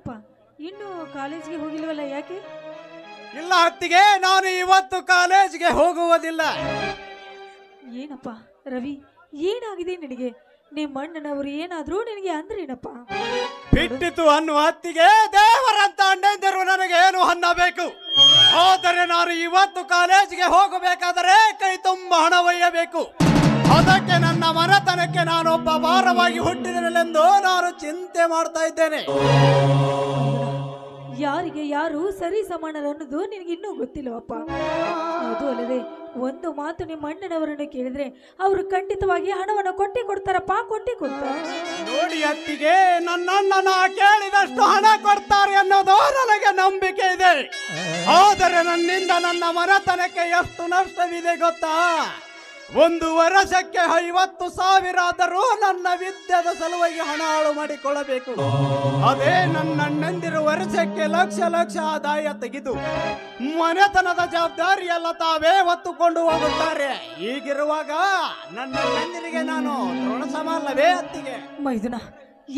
ಯಾಕಪ್ಪ ಇನ್ನು ಕಾಲೇಜ್ಗೆ ಹೋಗಿಲ್ವಲ್ಲ? ಯಾಕೆ? ಇಲ್ಲ ಅತ್ತಿಗೆ, ನಾನು ಇವತ್ತು ಕಾಲೇಜ್ಗೆ ಹೋಗುವುದಿಲ್ಲ. ಏನಪ್ಪ ರವಿ, ಏನಾಗಿದೆ ನಿನಗೆ? ನಿಮ್ಮ ಅಣ್ಣನವರು ಏನಾದ್ರೂ ನಿನಗೆ ಅಂದ್ರೇನಪ್ಪ? ಬಿಟ್ಟಿತು ಅನ್ನುವ ಅತ್ತಿಗೆ, ದೇವರಂತ ಅಣ್ಣಂದಿರು ನನಗೆ ಏನು ಅನ್ನಬೇಕು. ಆದರೆ ನಾನು ಇವತ್ತು ಕಾಲೇಜ್ಗೆ ಹೋಗಬೇಕಾದರೆ ಕೈ ತುಂಬ ಹಣ ಒಯ್ಯಬೇಕು. ಅದಕ್ಕೆ ನನ್ನ ಮನೆತನಕ್ಕೆ ನಾನೊಬ್ಬ ಭಾರವಾಗಿ ಹುಟ್ಟಿದನೆಂದು ನಾನು ಚಿಂತೆ ಮಾಡ್ತಾ ಇದ್ದೇನೆ. ಯಾರಿಗೆ ಯಾರು ಸರಿ ಸಮಾನರು ಅನ್ನೋದು ನಿನಗೆ ಇನ್ನೂ ಗೊತ್ತಿಲ್ಲವಪ್ಪ. ಅದು ಅಲ್ಲದೆ ಒಂದು ಮಾತು ನಿಮ್ಮ ಅಣ್ಣನವರನ್ನು ಕೇಳಿದ್ರೆ ಅವರು ಖಂಡಿತವಾಗಿ ಹಣವನ್ನು ಕೊಟ್ಟೇ ಕೊಡ್ತಾರಪ್ಪ, ಕೊಟ್ಟೇ ಕೊಡ್ತಾರೆ. ನೋಡಿ ಅತ್ತಿಗೆ, ನನ್ನ ಅಣ್ಣನ ಕೇಳಿದಷ್ಟು ಹಣ ಕೊಡ್ತಾರೆ ಅನ್ನೋದು ನನಗೆ ನಂಬಿಕೆ ಇದೆ. ಆದರೆ ನನ್ನಿಂದ ನನ್ನ ಮನೆತನಕ್ಕೆ ಎಷ್ಟು ನಷ್ಟವಿದೆ ಗೊತ್ತಾ? ಒಂದು ವರ್ಷಕ್ಕೆ 50,000 ಆದರೂ ನನ್ನ ವಿದ್ಯೆದ ಸಲುವಾಗಿ ಹಣ ಹಾಳು ಮಾಡಿಕೊಳ್ಳಬೇಕು. ಅದೇ ನನ್ನ ಅಣ್ಣಂದಿರು ವರ್ಷಕ್ಕೆ ಲಕ್ಷ ಆದಾಯ ತೆಗೆದು ಮನೆತನದ ಜವಾಬ್ದಾರಿ ಎಲ್ಲ ತಾವೇ ಹೊತ್ತುಕೊಂಡು ಹೋಗುತ್ತಾರೆ. ಹೀಗಿರುವಾಗ ನನ್ನ ಅಣ್ಣಂದಿರಿಗೆ ನಾನು ಋಣ ಸಮಲ್ಲವೇ ಅತ್ತಿಗೆ? ಮೈದುನ,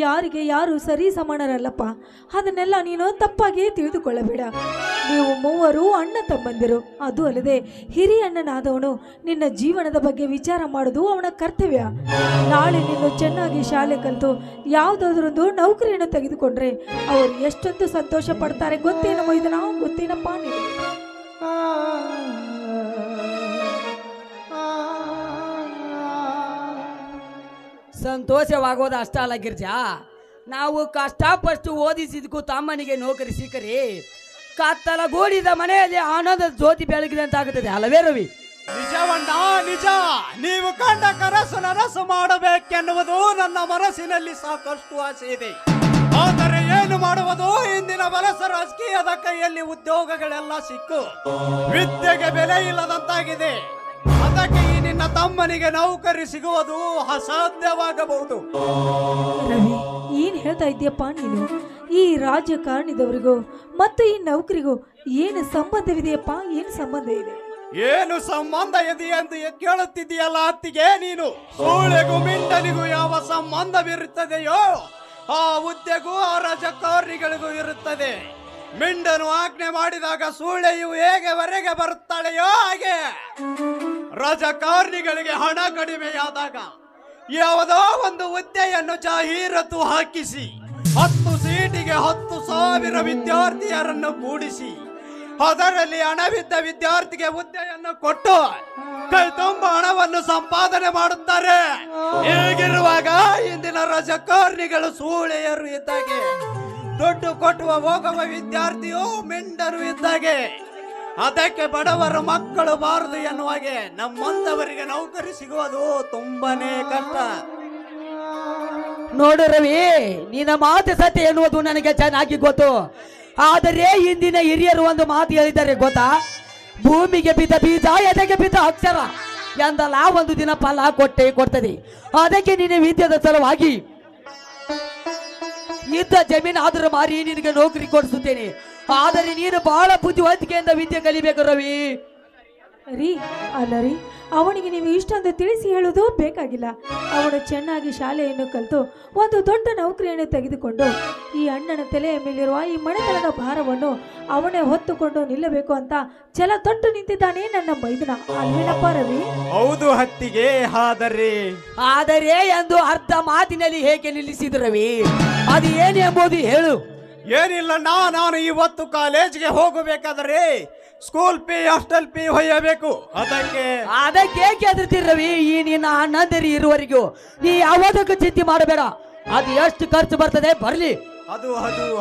ಯಾರಿಗೆ ಯಾರು ಸರಿ ಸಮಾನರಲ್ಲಪ್ಪ. ಅದನ್ನೆಲ್ಲ ನೀನು ತಪ್ಪಾಗಿ ತಿಳಿದುಕೊಳ್ಳಬೇಡ. ನೀವು ಮೂವರು ಅಣ್ಣ ತಮ್ಮಂದಿರು. ಅದು ಅಲ್ಲದೆ ಹಿರಿಯ ಅಣ್ಣನಾದವನು ನಿನ್ನ ಜೀವನದ ಬಗ್ಗೆ ವಿಚಾರ ಮಾಡೋದು ಅವನ ಕರ್ತವ್ಯ. ನಾಳೆ ನೀನು ಚೆನ್ನಾಗಿ ಶಾಲೆ ಕಲಿತು ಯಾವುದಾದ್ರೊಂದು ನೌಕರಿಯನ್ನು ತೆಗೆದುಕೊಂಡ್ರೆ ಅವರು ಎಷ್ಟೊಂದು ಸಂತೋಷ ಪಡ್ತಾರೆ ಗೊತ್ತೇನು ಮೈದುನ? ಗೊತ್ತೇನಪ್ಪ ನೀನು? ಸಂತೋಷವಾಗೋದು ಅಷ್ಟ ಅಲ್ಲ ಗಿರ್ಜಾ, ನಾವು ಕಷ್ಟಪಟ್ಟು ಓದಿಸಿದಕ್ಕೂ ತಮ್ಮನಿಗೆ ನೌಕರಿ ಸಿಕ್ಕರಿ ಕತ್ತಲಗೂಡಿದ ಮನೆಯಲ್ಲಿ ಆನಂದ ಜ್ಯೋತಿ ಬೆಳಗಿದೆ ಅಂತ ಆಗುತ್ತದೆ ಅಲ್ಲವೇ ರವಿ? ನಿಜವಣ್ಣ, ನಿಜ. ನೀವು ಕಂಡ ಕನಸು ನನಸು ಮಾಡಬೇಕೆನ್ನುವುದು ನನ್ನ ಮನಸ್ಸಿನಲ್ಲಿ ಸಾಕಷ್ಟು ಆಸೆ ಇದೆ. ಆದರೆ ಏನು ಮಾಡುವುದು? ಇಂದಿನ ವಲಸ ರಾಜಕೀಯದ ಕೈಯಲ್ಲಿ ಉದ್ಯೋಗಗಳೆಲ್ಲ ಸಿಕ್ಕು ವಿದ್ಯೆಗೆ ಬೆಲೆ ಇಲ್ಲದಂತಾಗಿದೆ. ಅದಕ್ಕೆ ಈ ನಿನ್ನ ತಮ್ಮನಿಗೆ ನೌಕರಿ ಸಿಗುವುದು ಅಸಾಧ್ಯವಾಗಬಹುದು. ರವಿ, ಏನ್ ಹೇಳ್ತಾ ಇದ್ದೀಯಪ್ಪ ನೀನು? ಈ ರಾಜಕಾರಣಿದವರಿಗೂ ಮತ್ತು ಈ ನೌಕರಿಗೂ ಏನು ಸಂಬಂಧವಿದೆಯಪ್ಪ? ಏನು ಸಂಬಂಧ ಇದೆ? ಏನು ಸಂಬಂಧ ಇದೆ ಎಂದು ಕೇಳುತ್ತಿದ್ದೀಯಲ್ಲ ಅತ್ತಿಗೆ ನೀನು? ಸೂಳೆಗೂ ಮಿಂಡನಿಗೂ ಯಾವ ಸಂಬಂಧವಿರುತ್ತದೆಯೋ ಆ ಹುದ್ದೆಗೂ ಆ ರಾಜಕಾರಣಿಗಳಿಗೂ ಇರುತ್ತದೆ. ಮಿಂಡನು ಆಜ್ಞೆ ಮಾಡಿದಾಗ ಸೂಳೆಯು ಹೇಗೆ ಹೊರಗೆ ಬರುತ್ತಾಳೆಯೋ ಹಾಗೆ ರಾಜಕಾರಣಿಗಳಿಗೆ ಹಣ ಕಡಿಮೆಯಾದಾಗ ಯಾವುದೋ ಒಂದು ಹುದ್ದೆಯನ್ನು ಜಾಹೀರಾತು ಹಾಕಿಸಿ 10 ಸೀಟಿಗೆ 10,000 ವಿದ್ಯಾರ್ಥಿಯರನ್ನು ಕೂಡಿಸಿ ಅದರಲ್ಲಿ ಹಣವಿದ್ದ ವಿದ್ಯಾರ್ಥಿಗೆ ಹುದ್ದೆಯನ್ನು ಕೊಟ್ಟು ಕೈ ತುಂಬ ಹಣವನ್ನು ಸಂಪಾದನೆ ಮಾಡುತ್ತಾರೆ. ಹೀಗಿರುವಾಗ ಇಂದಿನ ರಾಜಕಾರಣಿಗಳು ಸೂಳೆಯರು ಇದ್ದಾಗೆ, ದುಡ್ಡು ಕೊಟ್ಟುವ ಹೋಗುವ ವಿದ್ಯಾರ್ಥಿಯು ಮಿಂಡರು ಇದ್ದಾಗೆ. ಅದಕ್ಕೆ ಬಡವರು ಮಕ್ಕಳು ಬಾರದು ಎನ್ನುವಾಗೆ ನಮ್ಮಂತವರಿಗೆ ನೌಕರಿ ಸಿಗುವುದು ತುಂಬಾನೇ ಕಷ್ಟ. ನೋಡು ರವಿ, ನಿನ್ನ ಮಾತು ಸತ್ಯ ಎನ್ನುವುದು ನನಗೆ ಚೆನ್ನಾಗಿ ಗೊತ್ತು. ಆದರೆ ಇಂದಿನ ಹಿರಿಯರು ಒಂದು ಮಾತು ಹೇಳಿದ್ದಾರೆ ಗೊತ್ತಾ? ಭೂಮಿಗೆ ಬಿದ್ದ ಬೀಜ ಎದೆಗೆ ಬಿದ್ದ ಅಕ್ಷರ ಎಂದಲ್ಲ ಒಂದು ದಿನ ಫಲ ಕೊಟ್ಟೇ ಕೊಡ್ತದೆ. ಅದಕ್ಕೆ ನಿನ್ನ ವಿದ್ಯೆದ ಸಲುವಾಗಿ ಇದ್ದ ಜಮೀನು ಆದರೂ ಮಾರಿ ನಿನಗೆ ನೌಕರಿ ಕೊಡಿಸುತ್ತೇನೆ. ಆದರೆ ನೀನು ಬಹಳ ಬುದ್ಧಿವಂತಿಕೆಯಿಂದ ವಿದ್ಯೆ ಕಲಿಬೇಕು ರವಿ. ರೀ, ಅಲ್ಲ ರೀ, ಅವನಿಗೆ ನೀವು ಇಷ್ಟೊಂದು ತಿಳಿಸಿ ಹೇಳೋದು ಬೇಕಾಗಿಲ್ಲ. ಅವನು ಚೆನ್ನಾಗಿ ಶಾಲೆಯನ್ನು ಕಲಿತು ಒಂದು ದೊಡ್ಡ ನೌಕರಿಯನ್ನು ತೆಗೆದುಕೊಂಡು ಈ ಅಣ್ಣನ ತಲೆಯ ಮೇಲಿರುವ ಈ ಮನೆತನದ ಭಾರವನ್ನು ಅವನೇ ಹೊತ್ತುಕೊಂಡು ನಿಲ್ಲಬೇಕು ಅಂತ ಛಲ ತೊಟ್ಟು ನಿಂತಿದ್ದಾನೆ ನನ್ನ ಮೈದುನ. ಅಲ್ವೇನಪ್ಪ ರವಿ? ಹೌದು ಅತ್ತಿಗೆ. ಆದರೆ ಎಂದು ಅರ್ಧ ಮಾತಿನಲ್ಲಿ ಹೇಗೆ ನಿಲ್ಲಿಸಿದ್ರು ರವಿ? ಅದು ಏನು ಎಂಬುದು ಹೇಳು. ಏನಿಲ್ಲ, ನಾನು ಇವತ್ತು ಕಾಲೇಜ್ಗೆ ಹೋಗಬೇಕಾದರೆ ಸ್ಕೂಲ್ ಫೀ ಹಾಸ್ಟೆಲ್ ಫೀ ಹೊಯ್ಯಬೇಕು. ಅದಕ್ಕೆ ಏಕೆ ಹೆದರ್ತೀರಿ ರವಿ? ಈ ನಿನ್ನ ಅಣ್ಣಂದಿರಿ ಇರುವವರೆಗೂ ನೀ ಯಾವುದಕ್ಕೂ ಚಿಂತೆ ಮಾಡಬೇಡ. ಅದು ಎಷ್ಟು ಖರ್ಚು ಬರ್ತದೆ ಬರ್ಲಿ. ಅದು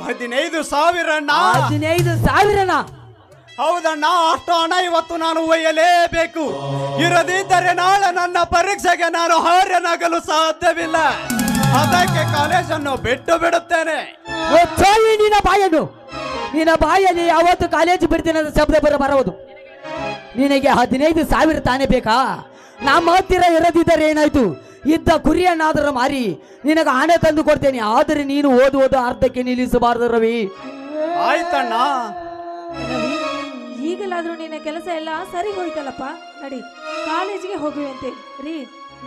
15,000 ಅಣ್ಣ. 15,000? ಹೌದಣ್ಣ, ಅಷ್ಟು ಹಣ ಇವತ್ತು ನಾನು ಒಯ್ಯಲೇಬೇಕು. ಇರದಿದ್ದರೆ ನಾಳೆ ನನ್ನ ಪರೀಕ್ಷೆಗೆ ನಾನು ಹಾರನಾಗಲು ಸಾಧ್ಯವಿಲ್ಲ. ಅದಕ್ಕೆ ಕಾಲೇಜನ್ನು ಬಿಟ್ಟು ಬಿಡುತ್ತೇನೆ. ನಿನ್ನ ಬಾಯಲ್ಲಿ ಯಾವತ್ತು ಕಾಲೇಜು ಬಿಡ್ತೀನಿ ಅಂತ ಶಬ್ದ ಬರಬಹುದು. ನಿನಗೆ 15,000 ತಾನೇ ಬೇಕಾ? ನಮ್ಮ ಹತ್ತಿರ ಇರದಿದ್ದರೆ ಏನಾಯ್ತು? ಇದ್ದ ಕುರಿಯನ್ನಾದರೂ ಮಾರಿ ನಿನಗೆ ಹಣ ತಂದು ಕೊಡ್ತೇನೆ. ಆದರೆ ನೀನು ಓದುವುದು ಅರ್ಧಕ್ಕೆ ನಿಲ್ಲಿಸಬಾರದು ರವಿ. ಆಯ್ತಣ್ಣ. ರವಿ, ಈಗಲಾದ್ರೂ ನಿನ್ನ ಕೆಲಸ ಎಲ್ಲ ಸರಿ ಹೋಯ್ತಲ್ಲಪ್ಪ. ನಡಿ, ಕಾಲೇಜಿಗೆ ಹೋಗುವಂತೆ. ರೀ,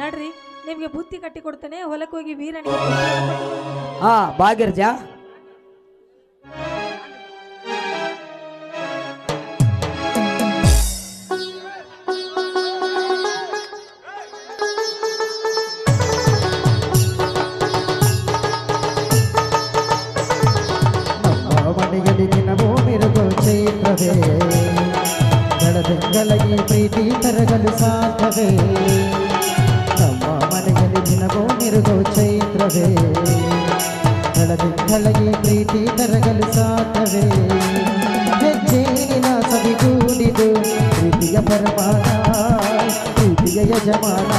ನಡ್ರಿ, ನಿಮ್ಗೆ ಬುತ್ತಿ ಕಟ್ಟಿ ಕೊಡ್ತೇನೆ. ಹೊಲಕ್ಕೆ ಹೋಗಿ ವೀರನಿಗೆ ಹಾ ಬಾಗಿರ್ಜಾ. ಬೆಳದಿಂಗಳಗಿ ಪ್ರೀತಿ ತರಗಲು ಸಾಧ್ಯವೇ ನಮ್ಮ ಮನೆಯಲ್ಲಿ ದಿನವೋ ಮಿರುಗೋ ಚೈತ್ರವೇ ಬೆಳದಿಂಗಳಗಿ ಪ್ರೀತಿ ತರಗಲು ಸಾಧ್ಯವೇ ಹೆಜ್ಜೆನ ಸವಿಗೂಡಿದು ಪ್ರೀತಿಯ ಪರಮಾನ ಪ್ರೀತಿಯ ಯಜಮಾನ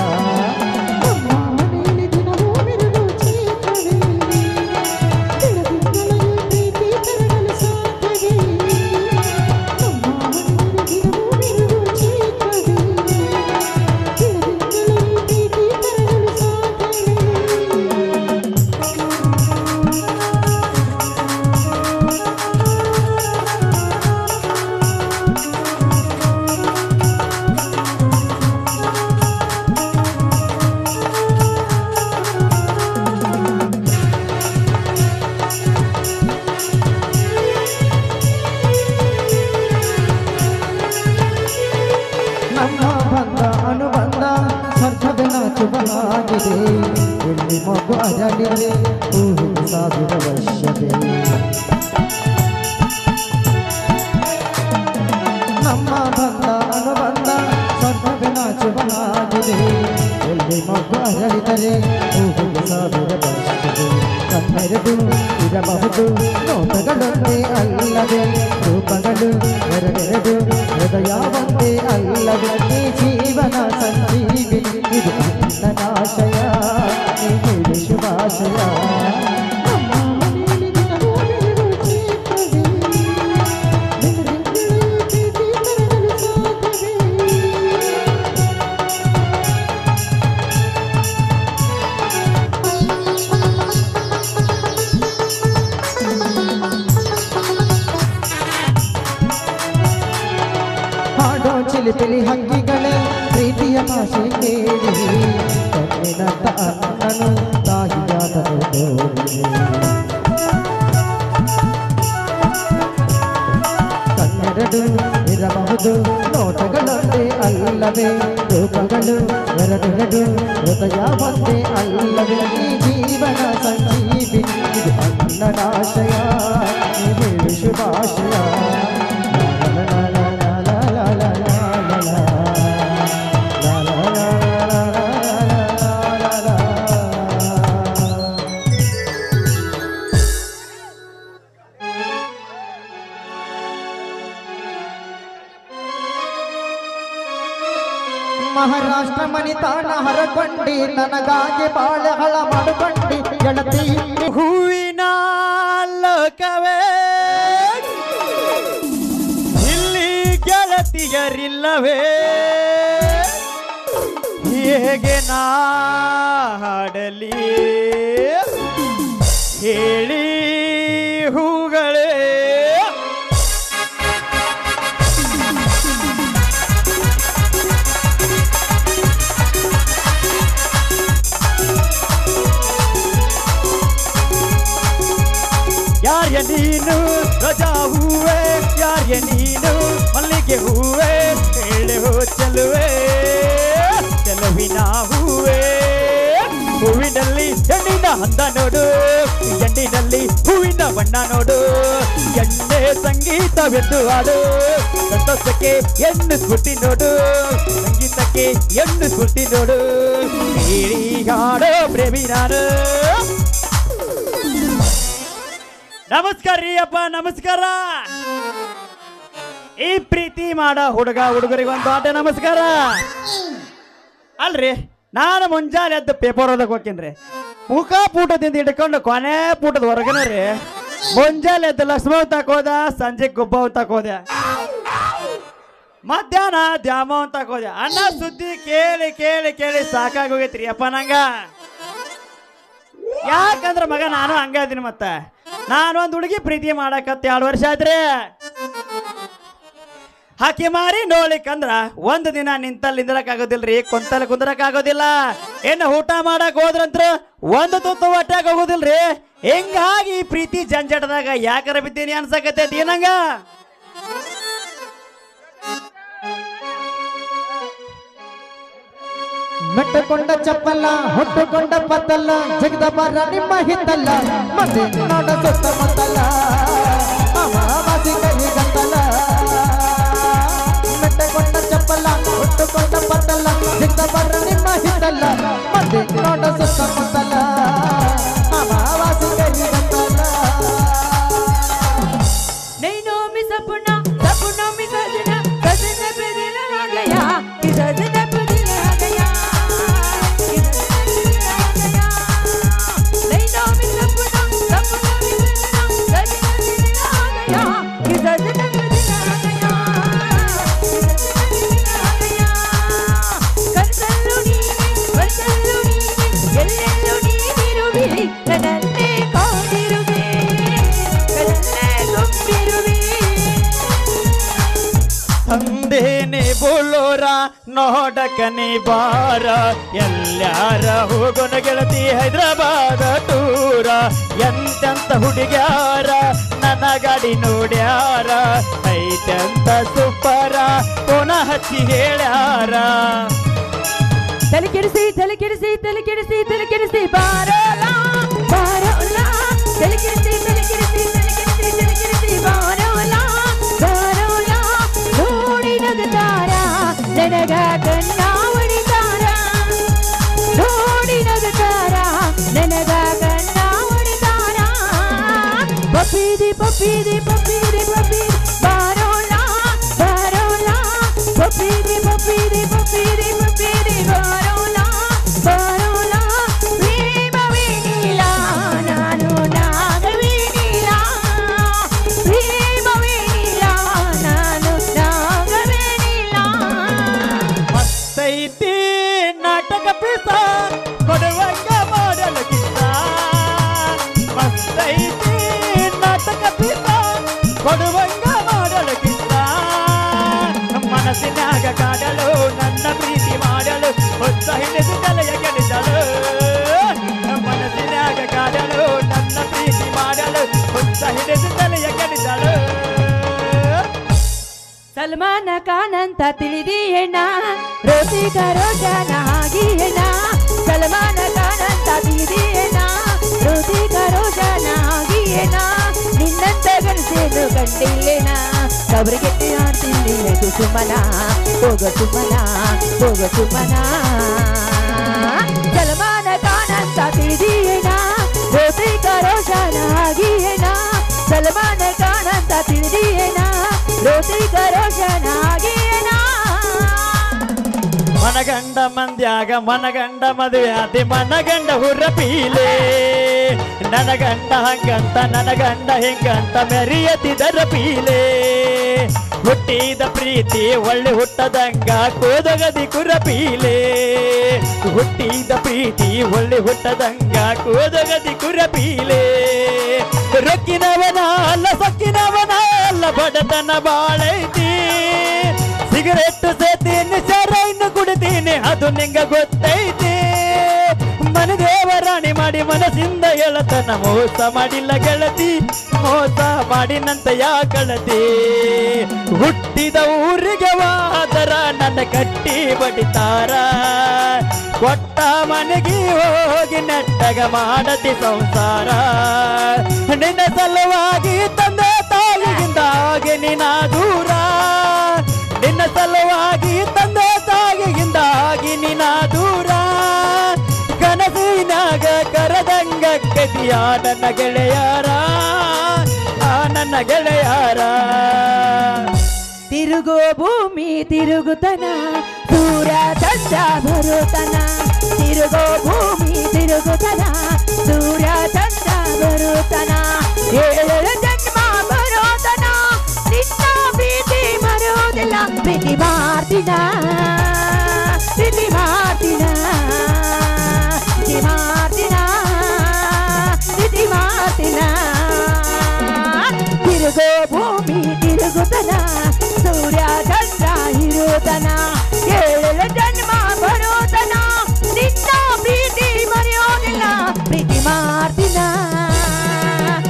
ಎಲ್ಲಿ ಮಗು ಅರಳಿದೆ ಹೂವಿನ ಸಾವಿರ ವರ್ಷವೇ ನಮ್ಮ ಬಂದ ಅನುಬಂಧ ಸ್ವರ್ಗವೇ ನಾಚುವನಾಗಿದೆ ಎಲ್ಲಿ ಮಗು ಅರಳಿದರೆ ಹೂವಿನ ಸಾವಿರ ವರ್ಷವೇ ಕಣ್ಣೆರಡು ಇರಬಹುದು ನೋಟಗಳೊಂದೇ ಅಲ್ಲವೇ ರೂಪಗಳು ಎರಡೆರಡು ಹೃದಯ ಒಂದೇ ಅಲ್ಲವೇ ಈ ಜೀವನ ಸಂಜೀವಿ ಇದು ನಾಶಯ ನೀಡಿ ಶುಭಾಶಯ ಹಾಡೋ ಚಿಲಿಪಿಲಿ ಹಕ್ಕಿಗಳೇ ಪ್ರೀತಿಯ ಭಾಷೆ ಕೇಳಿ ಕಣ್ಣಿನಂತ ಅಣ್ಣನು ತಾಯಿಯಾದನು ತೋರಿ ಕಣ್ಣೆರಡು ಇರಬಹುದು ನೋಟಗಳೊಂದೇ ಅಲ್ಲವೇ ರೂಪಗಳು ಎರಡೆರಡು ಹೃದಯ ಒಂದೇ ಅಲ್ಲವೇ ಈ ಜೀವನ ಸಂಜೀವಿ ಇದು ಅನ್ನನಾಶಯ ಹೇಳಿ ಶುಭಾಶಯ ಮಹಾರಾಷ್ಟ್ರ ಮಣಿತಾಣ ಹರಕೊಂಡಿ ನನಗಾಗಿ ಬಾಳೆ ಹಳ ಮಾಡಿಕೊಂಡಿ ಗೆಳತಿ ಹೂವಿನ ಲೋಕವೇ ಇಲ್ಲಿ ಗೆಳತಿಯರಿಲ್ಲವೇ ಹೇಗೆ ನಾ ಹಾಡಲಿ ಹೇಳಿ ಹೂಗಳೇ ಯಾರ್ಯ ನೀನು ರಜಾ ಹೂವೆ ಯಾರ್ಯ ನೀನು ಮಲ್ಲಿಗೆ ಹೂವೆ ಹೇಳೆ ಹೋ ಚೆಲುವೆ ಚೆಲುವಿನ ಹೂವೆ ಹೂವಿನಲ್ಲಿ ಹೆಣ್ಣಿನ ಅಂದ ನೋಡು ಹೆಣ್ಣಿನಲ್ಲಿ ಹೂವಿನ ಬಣ್ಣ ನೋಡು ಎಣ್ಣೆ ಸಂಗೀತವೆಂದು ಹಾಡು ಸಂತೋಷಕ್ಕೆ ಹೆಣ್ಣು ಸ್ಫೂರ್ತಿ ನೋಡು ಸಂಗೀತಕ್ಕೆ ಹೆಣ್ಣು ಸ್ಫೂರ್ತಿ ನೋಡು ಹೇಳಿ ಹಾಡೋ ಪ್ರೇಮಿ ನಾನು ನಮಸ್ಕಾರ ರೀ ಅಪ್ಪ ನಮಸ್ಕಾರ ಈ ಪ್ರೀತಿ ಮಾಡ ಹುಡುಗ ಹುಡುಗರಿಗೆ ಒಂದು ಆಟ ನಮಸ್ಕಾರ ಅಲ್ರಿ ನಾನು ಮುಂಜಾನೆ ಎದ್ದು ಪೇಪರ್ ಓದಕ್ಕೆ ಹೋಗ್ತೀನಿ ಮುಖ ಪೂಟದಿಂದ ಹಿಡ್ಕೊಂಡು ಕೊನೆ ಪೂಟದ ಹೊರಗನ ರೀ ಮುಂಜಾನೆ ಎದ್ದು ಲಕ್ಷ್ಮವ್ ತಕೋದ ಸಂಜೆ ಗುಬ್ಬ ತಕೋದೆ ಮಧ್ಯಾಹ್ನ ದ್ಯಾಮ ತಕೋದೆ ಅನ್ನ ಸುದ್ದಿ ಕೇಳಿ ಕೇಳಿ ಕೇಳಿ ಸಾಕಾಗಿ ಹೋಗೈತ್ರಿ ಅಪ್ಪ ನಂಗ ಯಾಕಂದ್ರ ಮಗ ನಾನು ಹಂಗ ಇದೀನಿ ಮತ್ತೆ ನಾನು ಒಂದು ಹುಡುಗಿ ಪ್ರೀತಿ ಮಾಡಕತ್ತ 2 ವರ್ಷ ಆಯ್ತ್ರಿ ಹಾಕಿ ಮಾರಿ ನೋಡ್ಲಿಕ್ಕಂದ್ರ ಒಂದು ದಿನ ನಿಂತಲ್ಲಿ ನಿಂದ್ರಕ್ ಆಗೋದಿಲ್ರಿ ಕುಂತಲ್ಲಿ ಕುಂದ್ರಕ್ ಆಗೋದಿಲ್ಲ ಏನು ಊಟ ಮಾಡಕ್ ಹೋದ್ರಂತ್ರ ಒಂದು ತುತ್ತು ಹೊಟ್ಯಾಗ ಹೋಗೋದಿಲ್ರಿ ಹಿಂಗಾಗಿ ಈ ಪ್ರೀತಿ ಜಂಜಟದಾಗ ಯಾಕರ ಬಿದ್ದೀನಿ ಅನ್ಸಕತ್ತೈತಿ ಏನಂಗ ಮೆಟ್ಟುಕೊಂಡ ಚಪ್ಪಲ್ಲ ಹೊಟ್ಟುಕೊಂಡ ಪತ್ತಲ್ಲ ಜಗದ ಬರ ನಿಮ್ಮ ಹಿತ್ತಲ್ಲ ಮತ್ತೆ ನೋಡ ಸುತ್ತ ಮತ್ತಲ್ಲ ಅಮಾವಾಸಿ ಕೈ ಗಂಟಲ್ಲ ಮೆಟ್ಟುಕೊಂಡ ಚಪ್ಪಲ್ಲ ಪುಲ್ಲೂರ ನೋಡಕ ನೀ ಬಾರ ಎಲ್ಲಾರ ಹೋಗೋಣ ಗೆಳತಿ ಹೈದರಾಬಾದ ಟೂರ ಎಂತೆಂತ ಹುಡುಗ್ಯಾರ ನನ್ನ ಗಾಡಿ ನೋಡ್ಯಾರ ಐತೆಂತ ಸೂಪರ ಪುನಃ ಹಚ್ಚಿ ಹೇಳ್ಯಾರ ತಲೆ ಕೆಡಿಸಿ ತಲೆ ಕೆಡಿಸಿ ತಲೆ ಕೆಡಿಸಿ ತಲೆ ಕೆಡಿಸಿ ಬಾರೋಲ ಬಾರೋಲ ತಲೆ ಕೆಡಿಸಿ ತಲೆ ಕೆಡಿಸಿ ತಲೆ ಕೆಡಿಸಿ ತಲೆ ಕೆಡಿಸಿ ಬಾರೋಲ ಬಾರೋಲ ನೋಡಿ ನಗತಾರ ನನಗ ಕಣ್ಣ ಹೊಡಿತಾರ ನೋಡಿ ನಗತಾರ ನನಗ ಕಣ್ಣ ಹೊಡಿತಾರ ಪಪ್ಪೀದಿ ಪಪ್ಪೀದಿ ಪಪ್ಪೀದಿ ಪಪ್ಪೀದಿ ಬಾರೋಲ ಬಾರೋಲ ಪಪ್ಪೀದಿ ಪಪ್ಪೀದಿ ಪಪ್ಪೀದಿ ಪಪ್ಪೀದಿ ಬಾರೋಲ ಬಾರೋಲ ಪ್ರೇಮವೇನಿಲ್ಲ ನಾನು ನಾಗವೇನಿಲ್ಲ ಪ್ರೇಮವೇನಿಲ್ಲ ನಾನು ನಾಗವೇನಿಲ್ಲ ಮತ್ತೈತಿ ನಾಟಕ ಪೀಸ ಕೊಡುವಂಗ ಮಾಡಲು ಕಿತ್ತ ಮತ್ತೈತಿ ನಾಟಕ ಪೀಸ ಕೊಡುವಂಗ ಮಾಡಲು ಕಿತ್ತ ಮನಸ್ಸಿನಾಗ ಕಾಡಲು ನನ್ನ ಪ್ರೀತಿ ಮಾಡಲು ಹೊತ್ತ ಹಿಡಿದು ತಲೆಯ ಕೆಡಿಸಲು ಮನಸ್ಸಿನಾಗ ಕಾಡಲು ನನ್ನ ಪ್ರೀತಿ ಮಾಡಲು ಹೊತ್ತ ಹಿಡಿದು ತಲೆಯ ಕೆಡಿಸಲು ಸಲ್ಮಾನ ಖಾನ್ ಅಂತ ತಿಳಿದಿಯೇನ ರೋಸಿಕ ರೋಷನ ಆಗಿಯೇನ ಸಲ್ಮಾನ ಖಾನ್ ಅಂತ ತಿಳಿದಿಯೇನ ರೋಸಿಕ ರೋಷನ ಆಗಿಯೇನ ನಿನ್ನಂತ ಗಣಸೇನು ಕಂಡಿಲ್ಲೇನ ಕಬರಿಗೆಟ್ಟಿ ಆಡ್ತಿಲ್ಲ ಸುಮನ ಹೋಗ ಸುಮನ ಹೋಗ ಸುಮನ ಸಲ್ಮಾನ ಖಾನ್ ಅಂತ ತಿಳಿದಿಯೇನ ರೋಸಿಕ ರೋಷನ ಆಗಿಯೇನ ಸಲ್ಮಾನ ಖಾನ್ ಅಂತ ತಿಳಿದಿಯೇನ ರೋಸಿಕ ರೋಷನ ಆಗಿಯೇನ ಮನಗಂಡ ಮಂದ್ಯಾಗ ಮನಗಂಡ ಮದುವೆ ಆದಿ ಮನಗಂಡ ಹುರಪೀಲೆ ನನಗಂಡ ಹಂಗಂತ ನನಗಂಡ ಹಿಂಗಂತ ಮೆರಿಯತಿದರ ಪೀಲೆ ಹುಟ್ಟಿದ ಪ್ರೀತಿ ಒಳ್ಳೆ ಹುಟ್ಟದಂಗ ಕೋದಗದಿ ಕುರಪೀಲೆ ಹುಟ್ಟಿದ ಪ್ರೀತಿ ಒಳ್ಳೆ ಹುಟ್ಟದಂಗ ಕೋದಗದಿ ಕುರಪೀಲೆ ರೊಕ್ಕಿನವನ ಅಲ್ಲ ಸೊಕ್ಕಿನವನ ಅಲ್ಲ ಬಡತನ ಬಾಳೈತಿ ಸಿಗರೆಟ್ಟು ಸೇತೀನಿ ಶರೈನು ಕುಡಿತೀನಿ ಅದು ನಿಂಗ ಗೊತ್ತೈತಿ ಮನದೇವರಾಣಿ ಮಾಡಿ ಮನಸ್ಸಿಂದ ಹೇಳತನ ಮೋಸ ಮಾಡಿಲ್ಲ ಗೆಳತಿ ಮೋಸ ಮಾಡಿನಂತ ಯಾ ಗೆಳತಿ ಹುಟ್ಟಿದ ಊರಿಗೆ ವಾದರ ನನ್ನ ಕಟ್ಟಿ ಬಡಿತಾರ ಕೊಟ್ಟ ಮನೆಗೆ ಹೋಗಿ ನೆಟ್ಟಗ ಮಾಡತಿ ಸಂಸಾರ ನಿನ್ನ ಸಲುವಾಗಿ ತಂದೆ ತಾಯಿಗಿಂದ ಹಾಗೆ ನಿನ್ನ ದೂರ ನಿನ್ನ ಸಲುವಾಗಿ ತಂದೆ ತಾಯಿಗಿಂದ ಆಗಿ ನಿನ್ನ ದೂರ ಕನಸಿನಾಗ ಕರದಂಗ ಕದಿಯ ನನ್ನ ಗೆಳೆಯಾರ ನನ್ನ ಗೆಳೆಯಾರ ತಿರುಗೋ ಭೂಮಿ ತಿರುಗುತನ ದೂರ ಚಂದ್ರ ಬರುತನ ತಿರುಗೋ ಭೂಮಿ ತಿರುಗುತನ ದೂರ ಚಂದ್ರ ಬರುತನ ಏಳು ಜನ್ಮ ಬರೋತನ ನಿನ್ನ ಪ್ರೀತಿ ಮರೋದಿಲ್ಲ ಪ್ರೀತಿ ಮಾಡ್ತೀನ ಪ್ರೀತಿ ಮಾಡ್ತೀನ ಪ್ರೀತಿ ಮಾಡ್ತೀನ ಪ್ರೀತಿ ಮಾಡ್ತೀನ ತಿರುಗೋ ಭೂಮಿ ತಿರುಗುತನ ಸೂರ್ಯ ಚಂದ್ರ ಇರುತನ ಏಳು ಜನ್ಮ ಬರೋತನ ನಿನ್ನ ಪ್ರೀತಿ ಮರೆಯೋದಿಲ್ಲ ಪ್ರೀತಿ ಮಾಡ್ತೀನ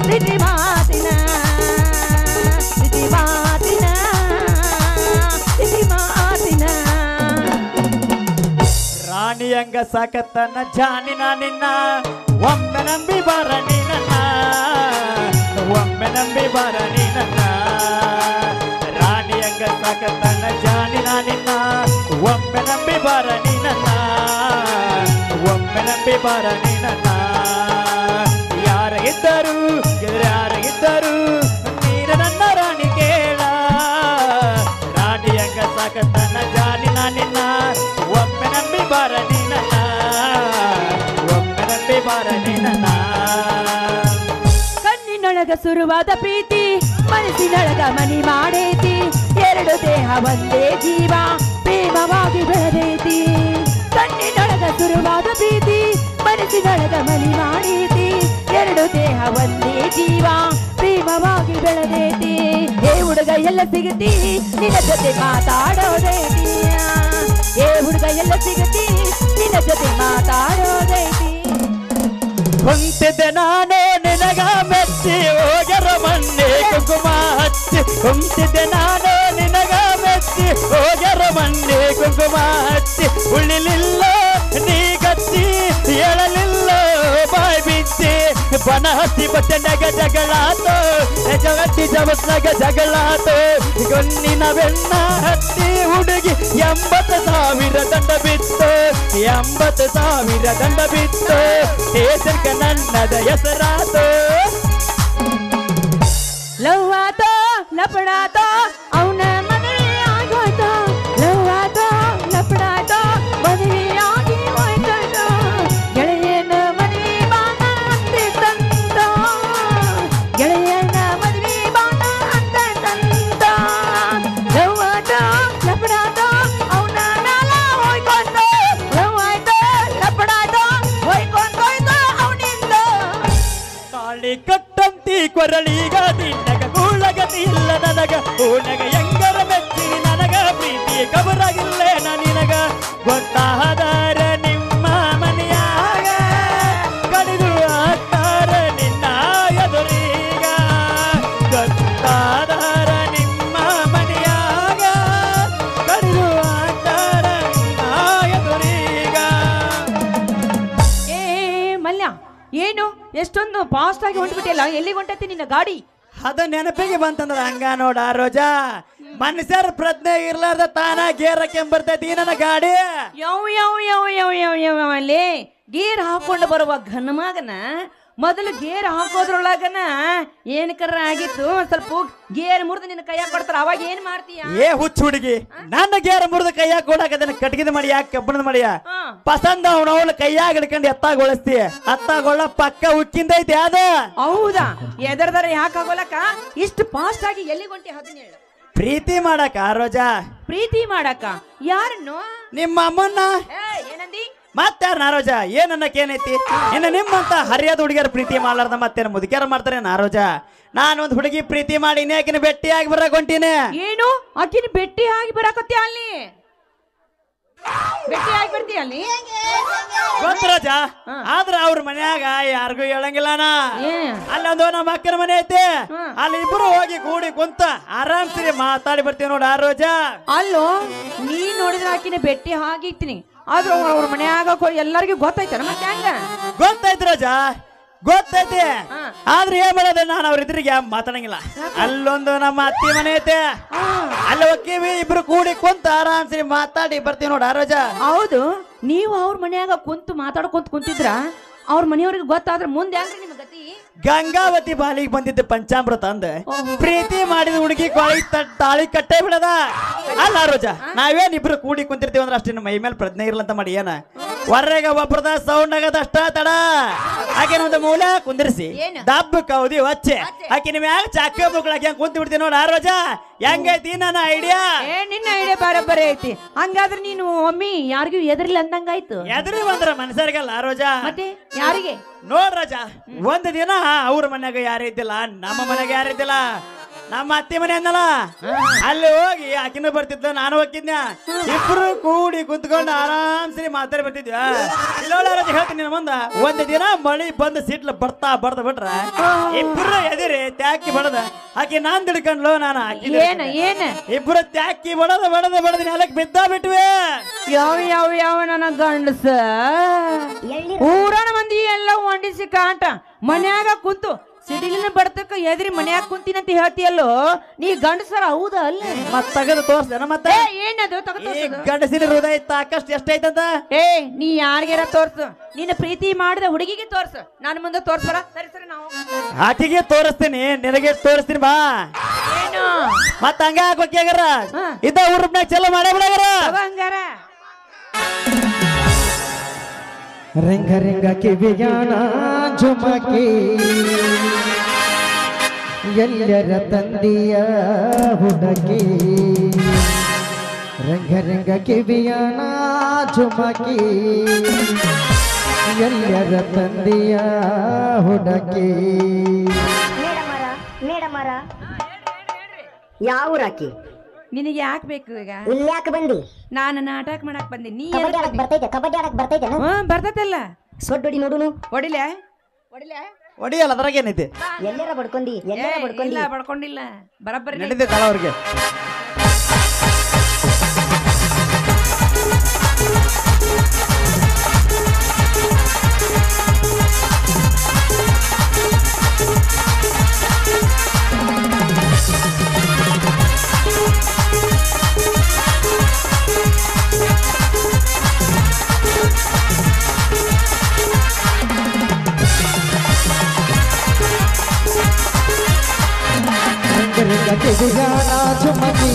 ಪ್ರೀತಿ ಮಾಡ್ತೀನ ಪ್ರೀತಿ ಮಾಡ್ತೀನ ಪ್ರೀತಿ ಮಾಡ್ತೀನ ರಾಣಿಯಂಗ ಸಾಕತ್ತನ ಜಾನಿನ ನಿನ್ನ ಒಮ್ಮೆ ನಂಬಿ ಬಾರ ನೀನನ್ನ ಒಮ್ಮೆ ನಂಬಿ ಬಾರ ನೀನನ್ನ ರಾಣಿಯಂಗ ಸಾಕತ್ತನ ಜಾನಿನ ನಿನ್ನ ಒಮ್ಮೆ ನಂಬಿ ಬಾರ ನೀನನ್ನ ಒಮ್ಮೆ ನಂಬಿ ಬಾರ ನೀನನ್ನ ಯಾರಾಗಿದ್ದರು ಯಾರಾಗಿದ್ದರು ನೀನು ನನ್ನ ರಾಣಿ ಕೇಳ ರಾಣಿಯಂಗ ಸಾಕತ್ತನ ಜಾನಿನ ನಿನ್ನ ಒಮ್ಮೆ ನಂಬಿ ಬಾರ ನೀನನ್ನ ಒಮ್ಮೆ ನಂಬಿ ಬಾರ ನೀನನ್ನ ಕಣ್ಣಿನೊಳಗ ಸುರುವಾದ ಪ್ರೀತಿ ಮನಸ್ಸಿನೊಳಗ ಮನಿ ಮಾಡೈತಿ ಎರಡು ದೇಹ ಒಂದೇ ಜೀವ ಪ್ರೇಮವಾಗಿ ಬೆಳೆದೈತಿ ಕಣ್ಣಿನೊಳಗ ಸುರುವಾದ ಪ್ರೀತಿ ಮನಸ್ಸಿನೊಳಗ ಮನಿ ಮಾಡೈತಿ ಎರಡು ದೇಹ ಒಂದೇ ಜೀವ ಪ್ರೇಮವಾಗಿ ಬೆಳೆದೈತಿ ಏ ಹುಡುಗ ಎಲ್ಲ ಸಿಗತಿ ನಿನ್ನ ಜೊತೆ ಮಾತಾಡೋದೈತಿ ಏ ಹುಡುಗ ಎಲ್ಲ ಸಿಗತಿ ನಿನ್ನ ಜೊತೆ ಮಾತಾಡೋದೈತಿ ಕುಂತಿದ್ದೆ ನಾನು ನಿನಗ ಮೆಚ್ಚಿ ಹೋಗರ ಮಣ್ಣೆ ಕುಂಕುಮ ಹಚ್ಚಿ ಕುಂತಿದ್ದೆ ನಾನು ನಿನಗ ಮೆಚ್ಚಿ ಹೋಗರ ಮಣ್ಣೆ ಕುಂಕುಮ ಹಚ್ಚಿ ಉಳಿಲಿಲ್ಲ ನೀ ಗಚ್ಚಿ ಹೇಳಲಿಲ್ಲ ಬಾಯ್ ಬಿಚ್ಚಿ ಬನ ಹತ್ತಿ ಬಟ್ಟೆನಾಗ ಜಗಳಾತು ಜಗತ್ತಿ ಜವಸ್ನಾಗ ಜಗಳಾತು ಗೊನ್ನಿನ ಬೆನ್ನ ಹತ್ತಿ ಹುಡುಗಿ 80,000 ದಂಡ ಬಿತ್ತು 80,000 ದಂಡ ಬಿತ್ತು ದೇಶಕ್ಕೆ ನನ್ನದ ಹೆಸರಾತು ಲವ್ ಆತೋ ಲಪಡಾತೋ ಅವನ ಮದುವೆ ಆಗೋಯ್ತು ಲವ್ ಆತೋ ಲಪಡಾತೋ ಮದುವೆ ಆಗಿ ಹೋಯ್ತು ಗೆಳೆಯನ ಮದುವೆ ಬಾಣ ಅಂತಿತ್ತಂತ ಗೆಳೆಯನ ಮದುವೆ ಬಾಣ ಅಂತಂತ ಲವ್ ಆತೋ ಲಪಡಾತೋ ಅವನ ನಾಲ ಹೋಯ್ಕೊಂಡು ಲವ್ ಆಯ್ತು ಲಪಡಾತೋ ಹೋಯ್ಕೊಂಡೋಯ್ತು ಅವನಿಂದ ತಾಳಿ ಕಟ್ಟಂತಿ ಕೊರಳಿಗ ನಿನ್ನಗ ಕೂಳಗತಿ ಇಲ್ಲ ನನಗ ಕೂನಗ ಹೆಂಗರ ಮೆಚ್ಚಿ ನನಗ ಪ್ರೀತಿ ಕಬರಾಗಿಲ್ಲೇ ನಿನಗ ಗೊತ್ತಾದರ ನಿಮ್ಮ ಮನೆಯಾಗ ಕಡಿದು ಹಾಕ್ತಾರ ನಿನ್ನ ಎದುರೀಗ ಗೊತ್ತಾದರ ನಿಮ್ಮ ಮನೆಯಾಗ ಕಡಿದು ಹಾಕ್ತಾರ ನಿನ್ನ ಎದುರೀಗ ಏ ಮಲ್ಯ ಏನು ಎಷ್ಟೊಂದು ಫಾಸ್ಟ್ ಆಗಿ ಹೊಂಟ್ಬಿಟ್ಟಿಲ್ಲ ಎಲ್ಲಿಗೆ ಹೊಂಟತಿ ನಿನ್ನ ಗಾಡಿ ಅದ ನೆನಪಿಗೆ ಬಂತಂದ್ರ ಹಂಗ ನೋಡ ರೋಜಾ ಮನುಷ್ಯರ ಪ್ರಜ್ಞೆ ಇರ್ಲಾರ್ದ ತಾನ ಗೇರಕ್ಕೆ ಬರ್ತೈತಿ ನನ್ನ ಗಾಡಿ ಯಾವ ಅಲ್ಲಿ ಗೇರ್ ಹಾಕೊಂಡು ಬರುವ ಘನಮಗನ ಮೊದಲು ಗೇರ್ ಹಾಕೋದ್ರೊಳಗನ ಏನಕರ ಆಗಿತ್ತು ಸ್ವಲ್ಪ ಗೇರ್ ಮುರಿದು ನಿನ್ನ ಕೈಯಾಗ ಕೊಡ್ತಾರ ಅವಾಗ ಏನ್ ಮಾಡ್ತೀಯ ಏ ಹುಚ್ಚ ಹುಡುಗಿ ನನ್ನ ಗೇರ ಮುರಿದ ಕೈಯಾಗ ಕೊಡಾಕದನ್ನ ಕಟ್ಗಿದ ಮಡಿಯ ಕಬ್ಬಣದ ಮಡಿಯ ಪಸಂದ ಅವನವಳ ಕೈಯಾಗ ಹಿಡ್ಕೊಂಡು ಎತ್ತಾಗೊಳಿಸ್ತಿ ಅತ್ತಾಗೊಳ್ಳ ಪಕ್ಕ ಉಕ್ಕಿಂದೈತಿ ಅದ ಹೌದಾ ಎದರ್ದಾರ ಯಾಕೆ ಆಗೋಲಕ್ಕ ಇಷ್ಟು ಫಾಸ್ಟ್ ಆಗಿ ಎಲ್ಲಿ ಹೊಂಟಿ 17 ಪ್ರೀತಿ ಮಾಡಕ ರೋಜಾ ಪ್ರೀತಿ ಮಾಡಕ ಯಾರನ್ನು ನಿಮ್ಮ ಅಮ್ಮನ್ನ ಏನಂದಿ ಮತ್ತಾರ ನಾರೋಜಾ ಏನನ್ನಕ್ಕೇನೈತಿ ಇನ್ನು ನಿಮ್ಮಂತ ಹರಿಯಾದ ಹುಡುಗಿಯರ ಪ್ರೀತಿ ಮಾಡ್ಲಾರ್ದ ಮತ್ತೇನು ಮುದುಕ್ಯಾರ ಮಾಡ್ತಾರೆ ನಾರೋಜಾ ನಾನೊಂದು ಹುಡುಗಿ ಪ್ರೀತಿ ಮಾಡಿ ಆಕಿನ ಭೇಟಿಯಾಗಿ ಬರಕ್ ಹೊಂಟೀನಿ ಏನು ಆಕಿನ ಭೇಟಿ ಆಗಿ ಬರಾಕತ್ತಿ ಅಲ್ಲಿ ಭೇಟಿ ಆಗಿ ಬರ್ತೀಯ ಅಲ್ಲಿ ಗೊತ್ತರೋಜಾ ಆದ್ರ ಅವ್ರ ಮನ್ಯಾಗ ಯಾರಿಗೂ ಹೇಳಂಗಿಲ್ಲನ ಅಲ್ಲೊಂದು ನಮ್ಮ ಅಕ್ಕನ ಮನೆ ಐತಿ ಅಲ್ಲಿ ಇಬ್ರು ಹೋಗಿ ಕೂಡಿ ಕುಂತ ಆರಾಮ್ಸಿರಿ ಮಾತಾಡಿ ಬರ್ತೀವಿ ನೋಡ ಆ ರೋಜಾ ಅಲ್ಲೋ ನೀ ನೋಡಿದ್ರೆ ಆಕಿನ ಭೇಟಿ ಆಗಿರ್ತೀನಿ ಆದ್ರ ಅವ್ರ ಮನ್ಯಾಗ ಎಲ್ಲರಿಗೂ ಗೊತ್ತೈತೆ ಮತ್ತೆ ಹಂಗ ಗೊತ್ತೈತಿ ರೋಜಾ ಗೊತ್ತೈತಿ ಆದ್ರೆ ಏನ್ ಮಾಡೋದ ನಾನು ಅವ್ರ ಇದ್ರಿಗೆ ಮಾತಾಡಂಗಿಲ್ಲ ಅಲ್ಲೊಂದು ನಮ್ಮ ಅತ್ತಿ ಮನೆ ಐತೆ ಅಲ್ಲಿ ಹೋಗ್ತೀವಿ ಇಬ್ರು ಕೂಡಿ ಕುಂತ ಆರಾಮ್ಸಿ ಮಾತಾಡಿ ಬರ್ತೀವಿ ನೋಡ ರೋಜಾ ಹೌದು ನೀವು ಅವ್ರ ಮನ್ಯಾಗ ಕುಂತು ಮಾತಾಡ್ಕೊಂತ ಕುಂತಿದ್ರ ಅವ್ರ ಮನೆಯವ್ರಿಗೆ ಗೊತ್ತಾದ್ರೆ ಮುಂದೆ ಹೆಂಗ್ರಿ ನಿಮ್ ಗತಿ ಗಂಗಾವತಿ ಬಾಲಿಗೆ ಬಂದಿದ್ದ ಪಂಚಾಮೃತ ಅಂದ ಪ್ರೀತಿ ಮಾಡಿದ ಹುಡುಗಿ ತಾಳಿ ಕಟ್ಟೇ ಬಿಡದ ಅಲ್ಲ ರೋಜಾ ನಾವೇನಿಬ್ರು ಕೂಡಿ ಕುಂತಿರ್ತೀವಿ ಅಂದ್ರೆ ಅಷ್ಟೇ ಮೈ ಮೇಲೆ ಪ್ರಜ್ಞೆ ಇರ್ಲಂತ ಮಾಡಿ ಏನ ಹೊರಗ ಒಬ್ಬರದ ಸೌಂಡ್ ಆಗದಷ್ಟ ತಡ ಆಕೆ ಒಂದು ಮೂಲ ಕುಂದಿರಿಸಿ ದಬ್ಬ ಕೌದಿ ಹಚ್ಚೆ ಆಕೆ ನಿಮ್ ಯಾಕೆ ಚಾಕ ಬುಕ್ಳಾಕಿ ಹಂಗ ಕುಂತ ಬಿಡ್ತೀನಿ ನೋಡ ರೋಜಾ ಹೆಂಗೈತಿ ನನ್ನ ಐಡಿಯಾ ನಿನ್ನ ಐಡಿಯಾ ಬರೋಬ್ಬರಿ ಐತಿ ಹಂಗಾದ್ರೆ ನೀನು ಒಮ್ಮಿ ಯಾರಿಗೂ ಎದ್ರಿಲ್ಲ ಅಂದಂಗಾಯ್ತು ಎದ್ರಿ ಬಂದ್ರ ಮನುಷ್ಯರಿಗಲ್ಲ ರೋಜಾ ಮತ್ತೆ ಯಾರಿಗೆ ನೋಡ್ ರಾಜಾ ಒಂದ್ ದಿನ ಅವ್ರ ಮನ್ಯಾಗ ಯಾರಿದ್ದಿಲ್ಲ ನಮ್ಮ ಮನ್ಯಾಗ ಯಾರಿದ್ದಿಲ್ಲ ನಮ್ಮ ಅತ್ತಿ ಮನೆ ಅನ್ನಲ್ಲ ಅಲ್ಲಿ ಹೋಗಿ ಆಕಿನೂ ಬರ್ತಿದ್ದ ನಾನು ಹೋಗಿದ್ನ ಇಬ್ರು ಕೂಡಿ ಕುಂತ್ಕೊಂಡು ಆರಾಮ್ಸರಿ ಮಾತಾಡಿ ಬರ್ತಿದ್ವಿ ಇಲ್ಲೋಳ ಹೇಳ್ತೀನಿ ನಿನ್ನ ಮುಂದ ಒಂದ್ ದಿನ ಮಳಿ ಬಂದ ಸಿಟ್ಲ ಬರ್ದ ಬಿಟ್ರ ಇಬ್ರು ಎದಿರಿ ತ್ಯಾಕಿ ಬಡದ ಆಕಿ ನಾನ್ ಹಿಡ್ಕೊಂಡ್ಲು ನಾನು ಇಬ್ರು ತ್ಯಾಕಿ ಬಡದ ನೆಲಕ್ ಬಿದ್ದ ಬಿಟ್ವಿ ಯಾವ ನನ್ನ ಗಂಡಸ ಊರನ ಮಂದಿ ಎಲ್ಲ ಹೊಂಡಿಸಿ ಕಾಂಟ ಮನ್ಯಾಗ ಕುಂತು ಸಿಡಿಲಿನ ಬಡ್ತಕ್ಕ ಎದ್ರಿ ಮನ್ಯಾಗ ಕುಂತೀನಂತ ಹೇಳ್ತೀಯಲ್ಲೋ ನೀ ಗಂಡಸರ ಹೌದಾ ಅಲ್ಲ ಮತ್ ತಗದು ತೋರ್ಸ್ದೇನ ಮತ್ತೆ ಏನದು ಗಂಡಸಿನ ಹೃದಯ ತಾಕಷ್ಟು ಎಷ್ಟೈತಂತ ನೀ ಯಾರಿಗಾರ ತೋರ್ಸು ನಿನ್ನ ಪ್ರೀತಿ ಮಾಡಿದ ಹುಡುಗಿಗೆ ತೋರ್ಸು ನಾನು ಮುಂದೆ ತೋರ್ಸ್ಬರ ಸರಿ ನಾವು ಆಕಿಗೆ ತೋರಿಸ್ತೀನಿ ನಿನಗೆ ತೋರಿಸ್ತೀನಿ ಬಾ ಏನು ಮತ್ತ ಹಂಗ ಹಾಕೋಕ್ಯಾಗಾರ ಇದ್ದ ಊರ್ನಾಗ ಚಲೋ ಮಾಡೇ ಬಿಡಾಗಾರ ಹಂಗಾರ ರಿಂಗ ರಿಂಗ ಕಿವಿಯಾನ ಜುಮಕಿ ಎಲ್ಲರ ತಂದಿಯ ಹುಡುಗಿ ರಿಂಗ ರಿಂಗ ಕಿವಿಯಾನ ಜುಮಕಿ ಎಲ್ಲರ ತಂದೆಯ ಹುಡುಕಿ ಮೇಡಮರ ಯಾವ ಊರಾಕಿ ನಿನಗೆ ಯಾಕೆ ಬೇಕು ಈಗ ಇಲ್ಲಿ ಯಾಕೆ ಬಂದಿ ನಾನು ನಾಟಕ ಮಾಡಕ್ ಬಂದೆ ನೀ ಕಬಡ್ಡಿ ಆಡಕ್ ಬರ್ತೈತೆ ಕಬಡ್ಡಿ ಆಡಕ್ ಬರ್ತೈತೆ ಬರ್ತೈತಲ್ಲ ಸೊಡ್ಡಿ ನೋಡುನು ಹೊಡಿಲೆ ಒಡಿಯಲ್ಲ ಅದ್ರಾಗ ಏನೈತಿ ಎಲ್ಲರ ಬಡ್ಕೊಂಡಿ ಎಲ್ಲರ ಬಡ್ಕೊಂಡಿ ಇಲ್ಲ ಬಡ್ಕೊಂಡಿಲ್ಲ ಬರಬ್ಬರಿ ನಡೀತೈತಲ್ಲ ಅವ್ರಿಗೆ ಗಿರಿಯಾನ ಚುಮಕಿ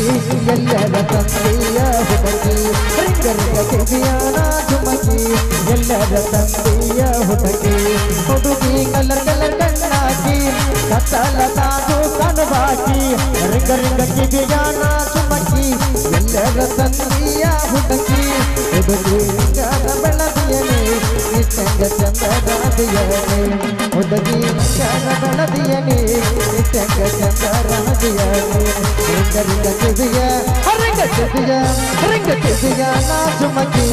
ಎಲ್ಲರ ತಂದೆಯ ಹುಡುಕಿ ಗಿರಿಯಾನ ಚುಮಕಿ ಎಲ್ಲರ ತಂದೆಯ ಹುಡುಕಿ ಹುಡುಗಿ ಕಲರ್ ಕಲರ್ ಕಣ್ಣಾಕಿ ಕತ್ತಲ ತಾನು ಕನವಾಕಿ ಗಿರಿಯಾನ ಚುಮಕಿ ಎಲ್ಲರ ತಂದೆಯ ಹುಡುಕಿ ಹುಡುಗಿ ಬೆಳದಿಯನೆ ನಿತ್ಯಂಗ ಚಂದರಾದಿಯನೆ ಹುಡುಗಿ ಬೆಳದಿಯನೆ ನಿತ್ಯಂಗ ಚಂದರಾದಿಯನೆ ರಂಗತಿಯ ನಾಚುಮಕಿ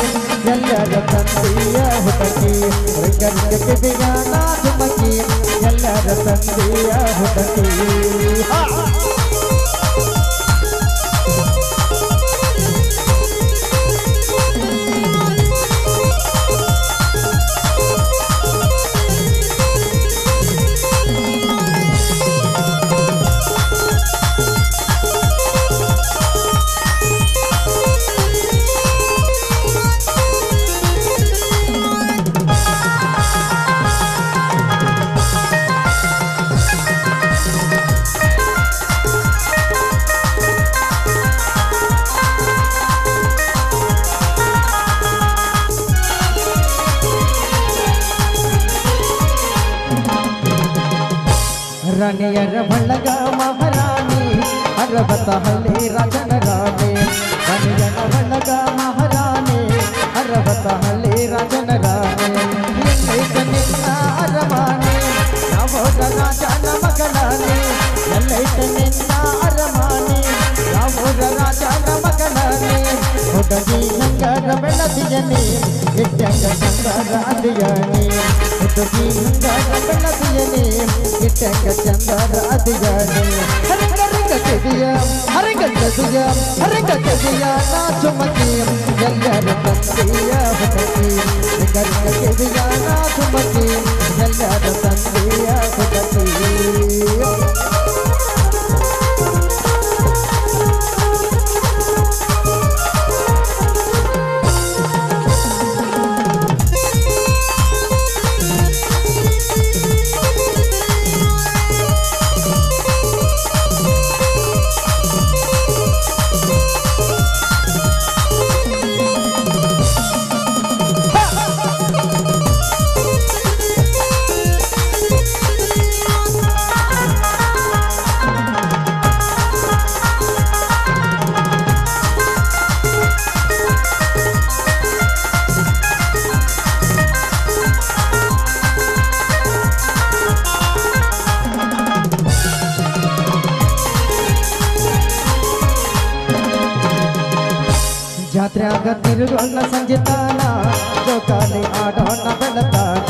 ಎಲ್ಲರ ತಂದೆಯ ಹುಡುಕಿ ರಂಗತಿಯ ನಾಚುಮಕಿ ಎಲ್ಲರ ತಂದೆಯ ಹುಡುಕಿ ರಾಣಿಯರ ಬಳ್ಳಗ ಮಹಾರಾಣಿ ಅರವತ್ತ ಹಳ್ಳಿ ರಾಜನ ರಾಣಿ ರಾಣಿಯರ ಬಳ್ಳಗ ಮಹಾರಾಣಿ ಅರವತ್ತ ಹಳ್ಳಿ ರಾಜನ ರಾಣಿ ಎಲ್ಲೈತ ನಿನ್ನ ಅರಮಾಣಿ ಯಾವೋರ ರಾಜನ ಮಗನಾಣಿ ಎಲ್ಲೈತ ನಿನ್ನ ಅರಮಾಣಿ ಯಾವೋರ ರಾಜನ ಮಗನಾಣಿ ಹುಡುಗಿ ಹಂಗಾರ ಬೆಳದಿಯನಿ ಇಟ್ಟಂಗ ಚಂದರಾದಿಯನಿ ಹುಡುಗಿ ಹಂಗಾರ ಬೆಳದಿಯನಿ ಇಟ್ಟಂಗ ಚಂದರಾದಿಯನಿ ಹರಂಗತಿಯ ನಾಚುಮತಿ ಎಲ್ಲರ ತಂದೆಯ ಹುಡುಗಿ ಹರಂಗತಿಯ ನಾಚುಮತಿ ಎಲ್ಲರ ತಂದೆಯ ಹುಡುಗಿ ಜಾತ್ರೆಯಾಗ ತಿರುಗೋಣ ಸಂಜಿತಾನ ಜೋಕಾಲಿ ಆಡೋಣ ಬೆಳತಾನ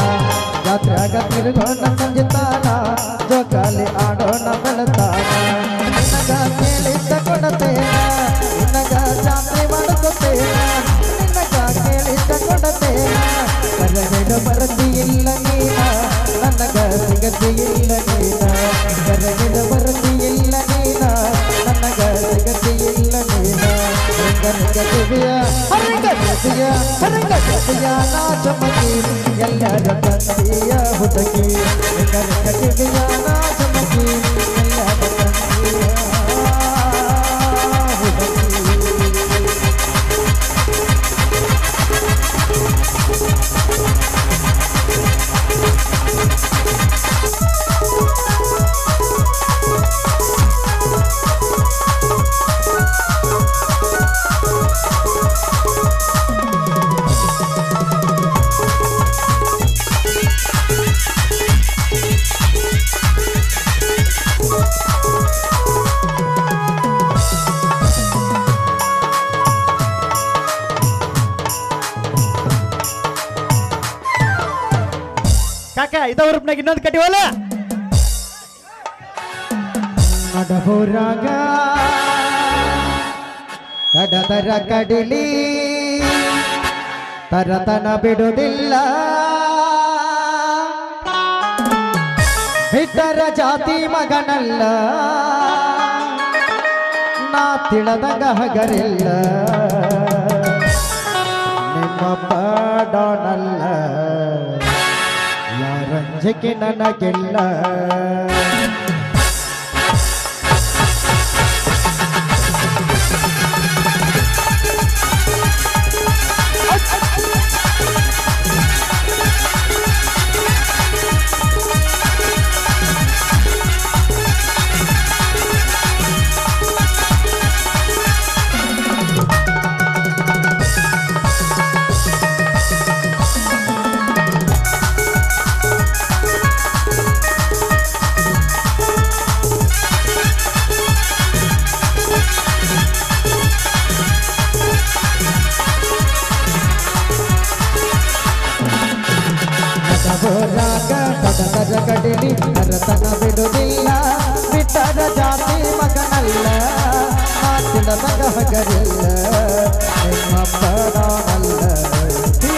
ಜಾತ್ರೆಯಾಗ ತಿರುಗೋಣ ಸಂಜಿತಾನ ಜೋಕಾಲಿ ಆಡೋಣ ಬೆಳತಾನ ನಿನಗ ಕೇಳಿದ್ದ ಕೊಡತೇನ ನಿನಗ ಜಾತ್ರೆ ಮಾಡಿಕೊತೇನ ನಿನಗ ಕೇಳಿದ್ದ ಕೊಡತೇನ ಕರಗಿಡ ಬರದಿ ಇಲ್ಲ ನೀನ ನನಗ ಸಿಗತಿ ಇಲ್ಲ ನೀನ ಕರಗಿಡ ಬರದಿ ಇಲ್ಲ ನೀನ ನನಗ ಸಿಗತಿ ಇಲ್ಲ ನೀನ ಹರಂಗತಿಯ ನಾಚಮತಿ ಎಲ್ಲರ ತಂದೆಯ ಹುಡುಗಿ ಹರಂಗತಿಯ ನಾಚಮತಿ ಎಲ್ಲರ ತಂದೆಯ ಹುಡುಗಿ ಕಾಕ ಇದ ಉರುಪ್ನಾಗ ಇನ್ನೊಂದು ಕಟ್ಟಿವಲ್ಲ ನಡಬೂರಾಗ ಕಡದರ ಕಡಿಲಿ ತರತನ ಬಿಡುವುದಿಲ್ಲ ಬಿಟ್ಟರ ಜಾತಿ ಮಗನಲ್ಲ ನಾ ತಿಳದಂಗ ಹಗರಿಲ್ಲ ನಿಮ್ಮ ಪಾಡೋನಲ್ಲ ಯಾರಂಜಿಕೆ ನನಗಿಲ್ಲ ಕಡದರ ಕಡಿಲಿ ತರತನ ಬಿಡುವುದಿಲ್ಲ ಬಿಟ್ಟರ ಜಾತಿ ಮಗನಲ್ಲ ಮಾತಿನ ಮಗ ಹಗರಿಲ್ಲ ನಿಮ್ಮ ಪಾಡೋನಲ್ಲ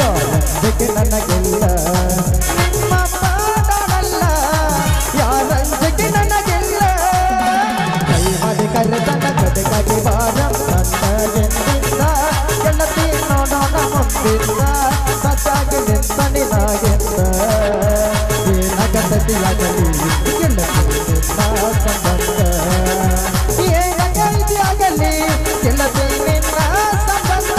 ಯಾರಂಜಿಕೆ ನನಗಿಲ್ಲ ನಿಮ್ಮ ಪಾಡೋನಲ್ಲ ಯಾರಂಜಿಕೆ ನನಗಿಲ್ಲ ಕೈ ಮಾಡಿ ಕರೆತನ ಕಡೆಗಾಗಿ ಬಾರ ನನ್ನ ಎಂದಿಲ್ಲ ಗೆಳತಿ ನೋಡೋಣ ಮುಂದಿಲ್ಲ ಸತ್ತಾಗಿ ನಿಂತ ನಿನಾಗಿಂದ ಆಗಲಿ ಆಗಲಿ ಗೆಳತಿ ನಿನ್ನ ಸಂಬಂಧ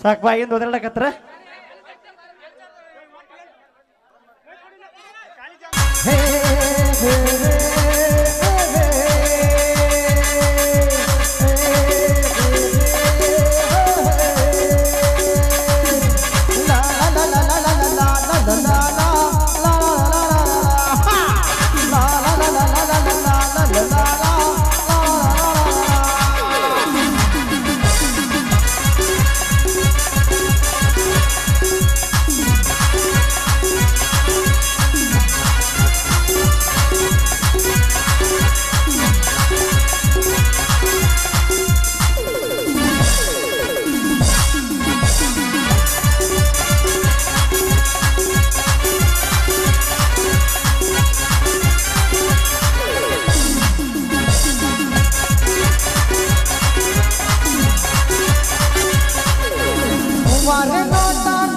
ಸಾಕು ಬಾಯಿಂದ ಓದಾಡಕತ್ರ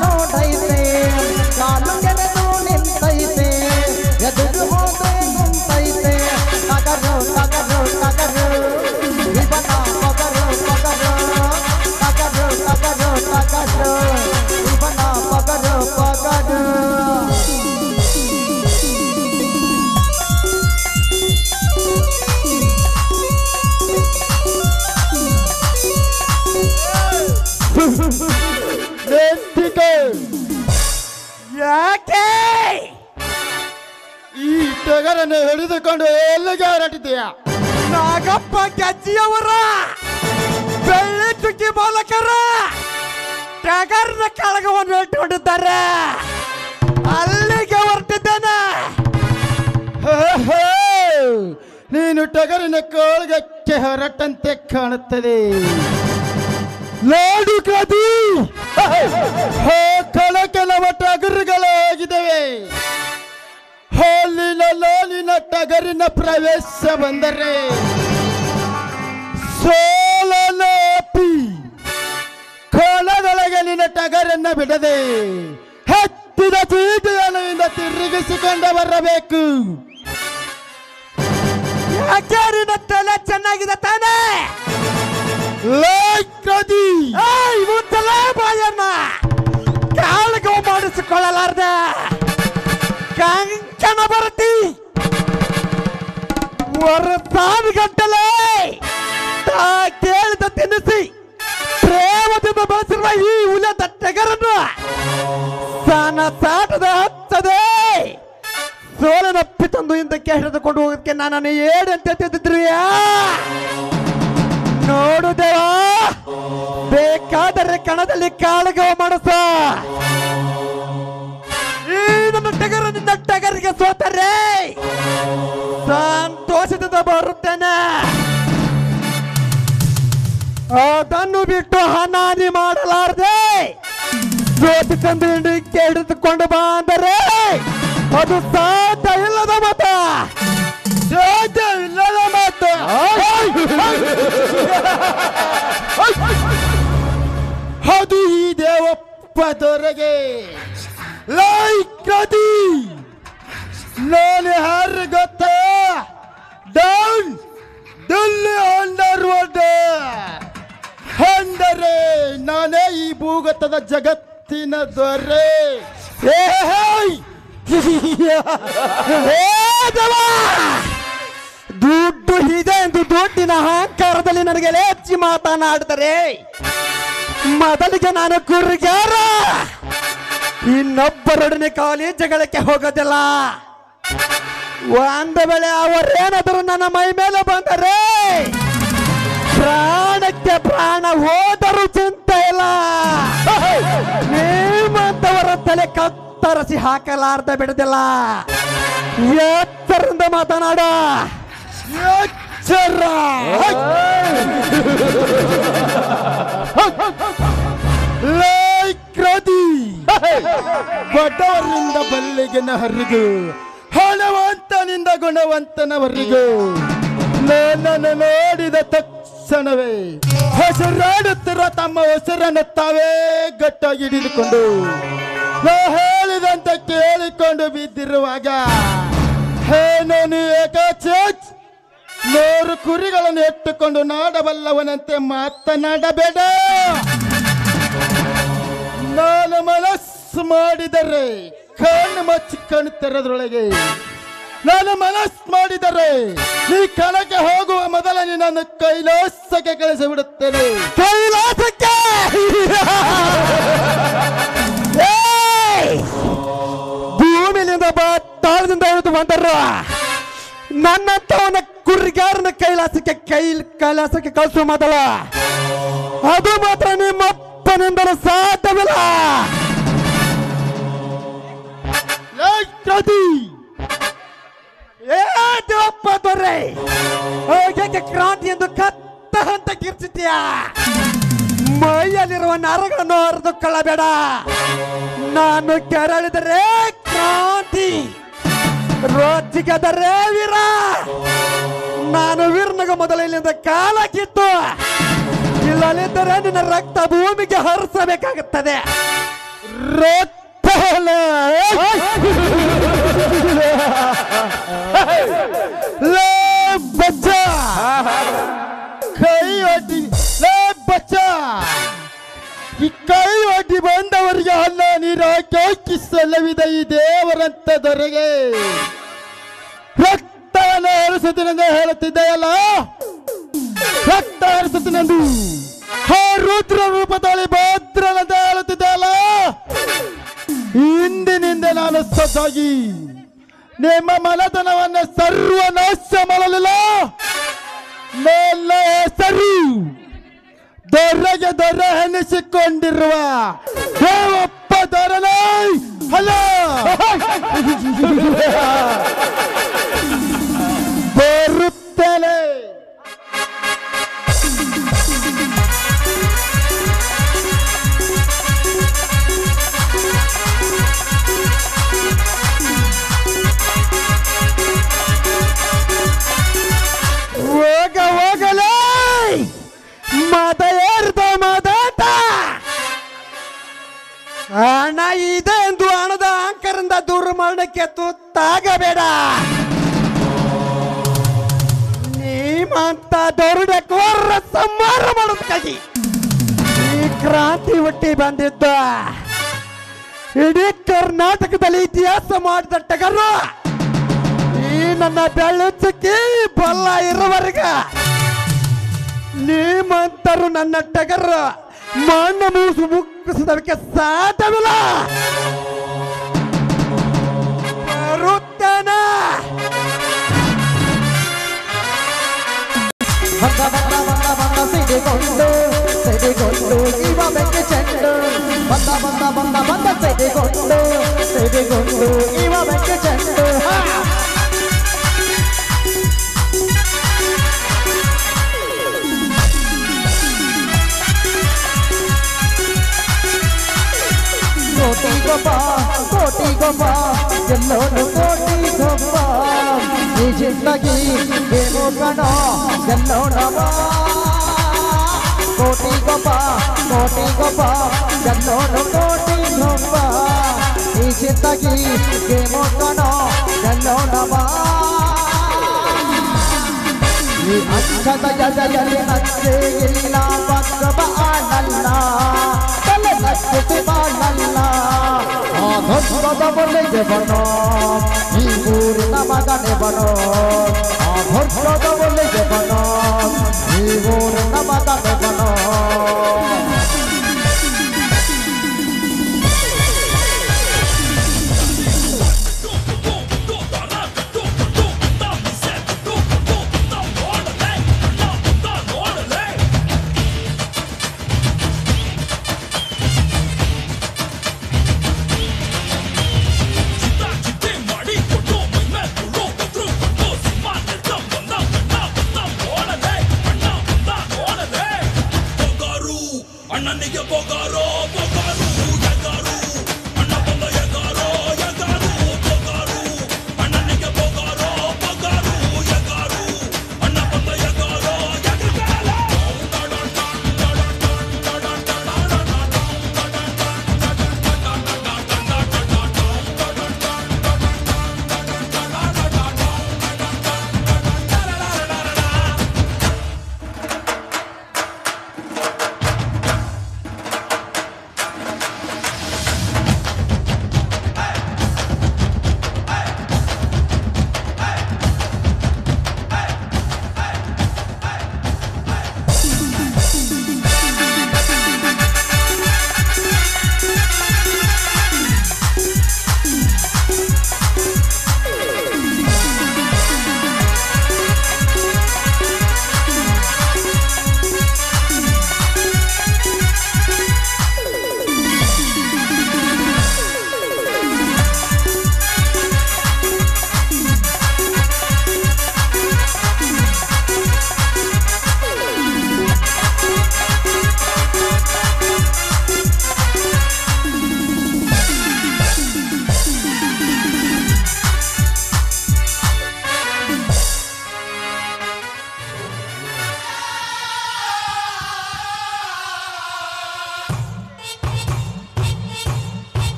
ನೋಡೈತೆ ಕಾಲು ಕೆರೆದು ನಿಂತೈತೆ ಎದುರು ಹೋದ್ರೆ ಗುಂತೈತೆ ಟಗರು ಟಗರು ಟಗರು ಇವನ ಪಗರು ಪಗರು ಟಗರು ಟಗರು ಟಗರು ಇವನ ಪಗರು ಪಗರು ಯಾಕೆ ಈ ಟಗರನ್ನು ಹಿಡಿದುಕೊಂಡು ಎಲ್ಲಿಗೆ ಹೊರಟಿದ್ದೀಯ? ನಾಗಪ್ಪ ಗೆಜ್ಜಿಯವರ ಬೆಳ್ಳಿ ಚುಕ್ಕಿ ಬಾಲಕರ ಟಗರ್ನ ಕಳಗವನ್ನು ಇಟ್ಟುಕೊಂಡಿದ್ದಾರೆ, ಅಲ್ಲಿಗೆ ಹೊರಟಿದ್ದೇನೆ. ನೀನು ಟಗರಿನ ಕೋಳ್ಗಕ್ಕೆ ಹೊರಟಂತೆ ಕಾಣುತ್ತದೆ. ಲಾಡು ಕದಿ ಕೆಲವ ಟಗರುಗಳಾಗಿದ್ದಾವೆ. ಹಾಲಿನ ಲಾಲಿನ ಟಗರಿನ ಪ್ರವೇಶ ಬಂದರೆ ಸೋಲನಾಪಿ ಕೋಲದೊಳಗೆ ನಿನ್ನ ಟಗರನ್ನ ಬಿಡದೆ ಹತ್ತಿದ ಚೀಟಿಯನ್ನು ತಿರುಗಿಸಿಕೊಂಡು ಬರಬೇಕು. ಯಾಕೆ ತಲೆ ಚೆನ್ನಾಗಿದೆ ತಾನೇ? ಲೈಕ್ ಕ್ರೋಧಿ ಮುತ್ತಲ ಬಾಯನ್ನ ಕಾಳಗೋ ಮಾಡಿಸಿಕೊಳ್ಳಲಾರ್ದ ಕಂಕಣ ಬರತಿ ಗಂಟಲೆ ತಾ ಕೇಳಿದ ತಿನ್ನಿಸಿ ಪ್ರೇಮದಿಂದ ಬೆಳೆಸಿರುವ ಈ ಉಲದ ಟಗರನ್ನು ಸನ ಸಾಟದ ಹಚ್ಚದೆ ಸೋಲನಪ್ಪಿ ತಂದು ಹಿಂದಕ್ಕೆ ಹಿಡಿದುಕೊಂಡು ಹೋಗೋದಕ್ಕೆ ನಾನು ಏನಂತ ತಿದ್ದಿದ್ರಿಯಾ ನೋಡುದೇವಾ ಬೇಕಾದರೆ ಕಣದಲ್ಲಿ ಕಾಳಗ ಮಾಡಸ ಈ ನನ್ನ ಟಗರು ನಿನ್ನ ಟಗರಿಗೆ ಸೋತರೆ ಸಂತೋಷದಿಂದ ಬರುತ್ತೇನೆ ಅದನ್ನು ಬಿಟ್ಟು ಹನಾನಿ ಮಾಡಲಾರದೆ ಜ್ಯೋತಿ ತಂದು ಹಿಂದಕ್ಕೆ ಹಿಡಿದುಕೊಂಡು ಬಾ ಅಂದರೆ ಅದು ಸಾಧ್ಯ ಇಲ್ಲದ ಮಾತ ಸಾಧ್ಯ ಇಲ್ಲದ ಮಾತು ಅದು ಈ ದೇವಪ್ಪ ದೊರೆಗೆ ಲೈಕ್ರದಿ ನಾನು ಯಾರು ಗೊತ್ತಾ ಡೌನ್ ಡೆಲ್ಲಿ ಅಂಡರ್ವರ್ಲ್ಡ್ ಅಂದರೆ ನಾನೇ ಈ ಭೂಗತದ ಜಗತ್ತಿನ ದೊರೆ ದುಡ್ಡು ಇದೆ ಎಂದು ದುಡ್ಡಿನ ಅಹಂಕಾರದಲ್ಲಿ ನನಗೆ ಹೆಚ್ಚಿ ಮಾತನಾಡಿದರೆ ಮೊದಲಿಗೆ ನಾನು ಕುರಿಗಾರ ಇನ್ನೊಬ್ಬರೊಡನೆ ಕಾಲೇಜುಗಳಿಗೆ ಹೋಗೋದಿಲ್ಲ ಒಂದು ವೇಳೆ ಅವರೇನಾದರೂ ನನ್ನ ಮೈ ಮೇಲೆ ಬಂದರೆ ಪ್ರಾಣಕ್ಕೆ ಪ್ರಾಣ ಹೋದರೂ ಚಿಂತೆ ಇಲ್ಲ ನಿಮ್ಮಂತವರ ತಲೆ ಕತ್ತರಿಸಿ ಹಾಕಲಾರ್ದ ಬಿಡುದಿಲ್ಲ ಎಚ್ಚರಿಂದ ಮಾತನಾಡ ಎಚ್ಚರ ಕ್ರೋಧಿ ಬಡವರಿಂದ ಬಲ್ಲಿಗಿನ ಹರಿಗೂ ಹಣವಂತನಿಂದ ಗುಣವಂತನವರಿಗೂ ನನ್ನನ್ನು ನೋಡಿದ ತಕ್ಷಣವೇ ಹೆಸರಾಡುತ್ತಿರುವ ತಮ್ಮ ಹೆಸರನ್ನು ತಾವೇ ಗಟ್ಟಾಗಿ ಹಿಡಿದುಕೊಂಡು ನಾ ಹೇಳಿದಂತೆ ಕೇಳಿಕೊಂಡು ಬಿದ್ದಿರುವಾಗ ಹೇನು ಏಕಾಚೇಚ್ 100 ಕುರಿಗಳನ್ನು ಎತ್ತುಕೊಂಡು ನಾಡಬಲ್ಲವನಂತೆ ಮಾತನಾಡಬೇಡ. ನಾನು ಮನಸ್ಸು ಮಾಡಿದರೆ ಕಣ್ಣು ಮಚ್ಚಿ ಕಣ್ಣು ತೆರೆದ್ರೊಳಗೆ ನಾನು ಮನಸ್ಸು ಮಾಡಿದರೆ ನೀ ಕಣಕ್ಕೆ ಹೋಗುವ ಮೊದಲ ನಿನ್ನನ್ನು ಕೈಲಾಸಕ್ಕೆ ಕಳಿಸಿ ಬಿಡುತ್ತೇನೆ. ಕೈಲಾಸಕ್ಕೆ ಭೂಮಿಲಿಂದ ತಾಳದಿಂದ ಹಿಡಿದು ಬಂದರು ನನ್ನಂತವನ ಕುರಿಗಾರನ ಕೈಲಾಸಕ್ಕೆ ಕಳಿಸುವ ಮೊದಲ ಅದು ಮಾತ್ರ ನಿಮ್ಮಪ್ಪನಿಂದಲೂ ಸಾಧ್ಯವಿಲ್ಲ. ದೇವಪ್ಪ ದೊರೆ ಹೇಗೆ ಕ್ರಾಂತಿ ಎಂದು ಕತ್ತ ಹಂತ ಕಿರ್ಚಿದ್ಯಾ ಮೈಯಲ್ಲಿರುವ ನರಗಳನ್ನು ಹರಿದುಕೊಳ್ಳಬೇಡ. ನಾನು ಕೆರಳಿದರೆ ಕ್ರಾಂತಿ, ರೋಚಿಗೆದರೆ ವೀರ. ನಾನು ವೀರನಿಗೆ ಮೊದಲ ಇಲ್ಲಿಂದ ಕಾಲ ಕಿತ್ತು, ಇಲ್ಲದಿದ್ದರೆ ನಿನ್ನ ರಕ್ತ ಭೂಮಿಗೆ ಹರಿಸಬೇಕಾಗುತ್ತದೆ. ಕೈ ಒಡ್ಡಿ ಬಚ್ಚ ಈ ಕೈ ಒಡ್ಡಿ ಬಂದವರಿಗೆ ಅನ್ನ ನೀರು ಹಾಕಿ ಸಲ್ಲವಿದ ಈ ದೇವರಂತ ದೊರೆಗೆ ರಕ್ತವನ್ನು ಹರಿಸುತ್ತನೆಂದು ಹೇಳುತ್ತಿದ್ದೆಯಲ್ಲ, ರಕ್ತ ಹರಿಸುತ್ತನೆಂದು ಆ ರುದ್ರ ರೂಪದಲ್ಲಿ ಭದ್ರನಂತ ಹೇಳುತ್ತಿದ್ದೆಯಲ್ಲ. ಇಂದಿನಿಂದ ನಾನು ಸೊಸಾಗಿ ನಿಮ್ಮ ಮನತನವನ್ನು ಸರ್ವನಾಶ ಮಾಡಲಿಲ್ಲ. ನನ್ನ ಹೆಸರು ದೊರೆಗೆ ದೊರೆ ಎನಿಸಿಕೊಂಡಿರುವ ದೇವಪ್ಪ ದೊರೆನೇ ಅಲ್ಲ, ಬರುತ್ತೇನೆ. ಹೋಗಲೇ ಮತ ಏರ್ದ ಮದಾಟ ಹಣ ಇದೆ ಎಂದು ಹಣದ ಅಹಂಕಾರದಿಂದ ದುರ್ಮರಣಕ್ಕೆ ತುತ್ತಾಗಬೇಡ. ನೀಮಂತ ದೊರಡೆ ಕೋರ ಸಂಹಾರ ಮಾಡೋದಕ್ಕಾಗಿ ಕ್ರಾಂತಿ ಹುಟ್ಟಿ ಬಂದಿದ್ದ ಇಡೀ ಕರ್ನಾಟಕದಲ್ಲಿ ಇತಿಹಾಸ ಮಾಡಿದ ಟಗರು ಈ ನನ್ನ ಬೆಳ್ಳುಚ್ಚಕ್ಕಿ ಬಲ್ಲ ಇರುವವರೆಗ ನೀಮಂತರು ನನ್ನ ಟಗರು ಮಣ್ಣು ಮೂಸು ಮುಕ್ಕಿಸೋದಕ್ಕೆ ಸಾಧ್ಯವಿಲ್ಲ. ಬರುತ್ತೇನೆ. ಬಂದ ಬಂದ ಬಂದ ಬಂದ ಸಿಡಿಗೊಂಡು ಸಿಡಿಗೊಂಡು ಇವ ಬೆಂಕಿ ಚೆಂಡು ಬಂದ ಬಂದ ಬಂದ ಬಂದ ಸಿಡಿಗೊಂಡು ಸಿಡಿಗೊಂಡು ಇವ ಬೆಂಕಿ ಚೆಂಡು ಕೋಟಿ ಗೊಬ್ಬ ಎಲ್ಲೋನು ಕೋಟಿ ಗೊಬ್ಬ ಈ ಜಿಂದಗಿ ಏನು ಕಣ ಎಲ್ಲೋಣ ಕೋಟಿ ಗೊಬ್ಬ ಎಲ್ಲೋನು ಕೋಟಿ ಗೊಬ್ಬ ಈ ಜಿಂದಗಿ ಏನು ಕಣ ಎಲ್ಲೋಣ ಈ ಅಕ್ಷದ ಎದೆಯಲ್ಲಿ ನಚ್ಚೆ ಇಲ್ಲ ಪಕ್ಕವ ಆನಲ್ಲ ತಲೆ ನಚ್ಚಿ ಬಾಳಲ್ಲ ಆ ಧರ್ಮದ ಒಲೆಗೆ ಬನೋ ಈ ಊರಿನ ಮಗನೆ ಬನೋ ಆ ಧರ್ಮದ ಒಲೆಗೆ ಬನೋ ಈ ಊರಿನ ಮಗನೆ ಬನೋ ಅಣ್ಣನಿಗೆ ಬೊಗಾರೋ ಬೊಗಾರು ಎಗಾರು ಅಣ್ಣ ಬಂದ ಎಗಾರೋ ಎಗಾರು ಬೊಗಾರು ಅಣ್ಣನಿಗೆ ಬೊಗಾರೋ ಬೊಗಾರು ಎಗಾರು ಅಣ್ಣ ಬಂದ ಎಗಾರೋ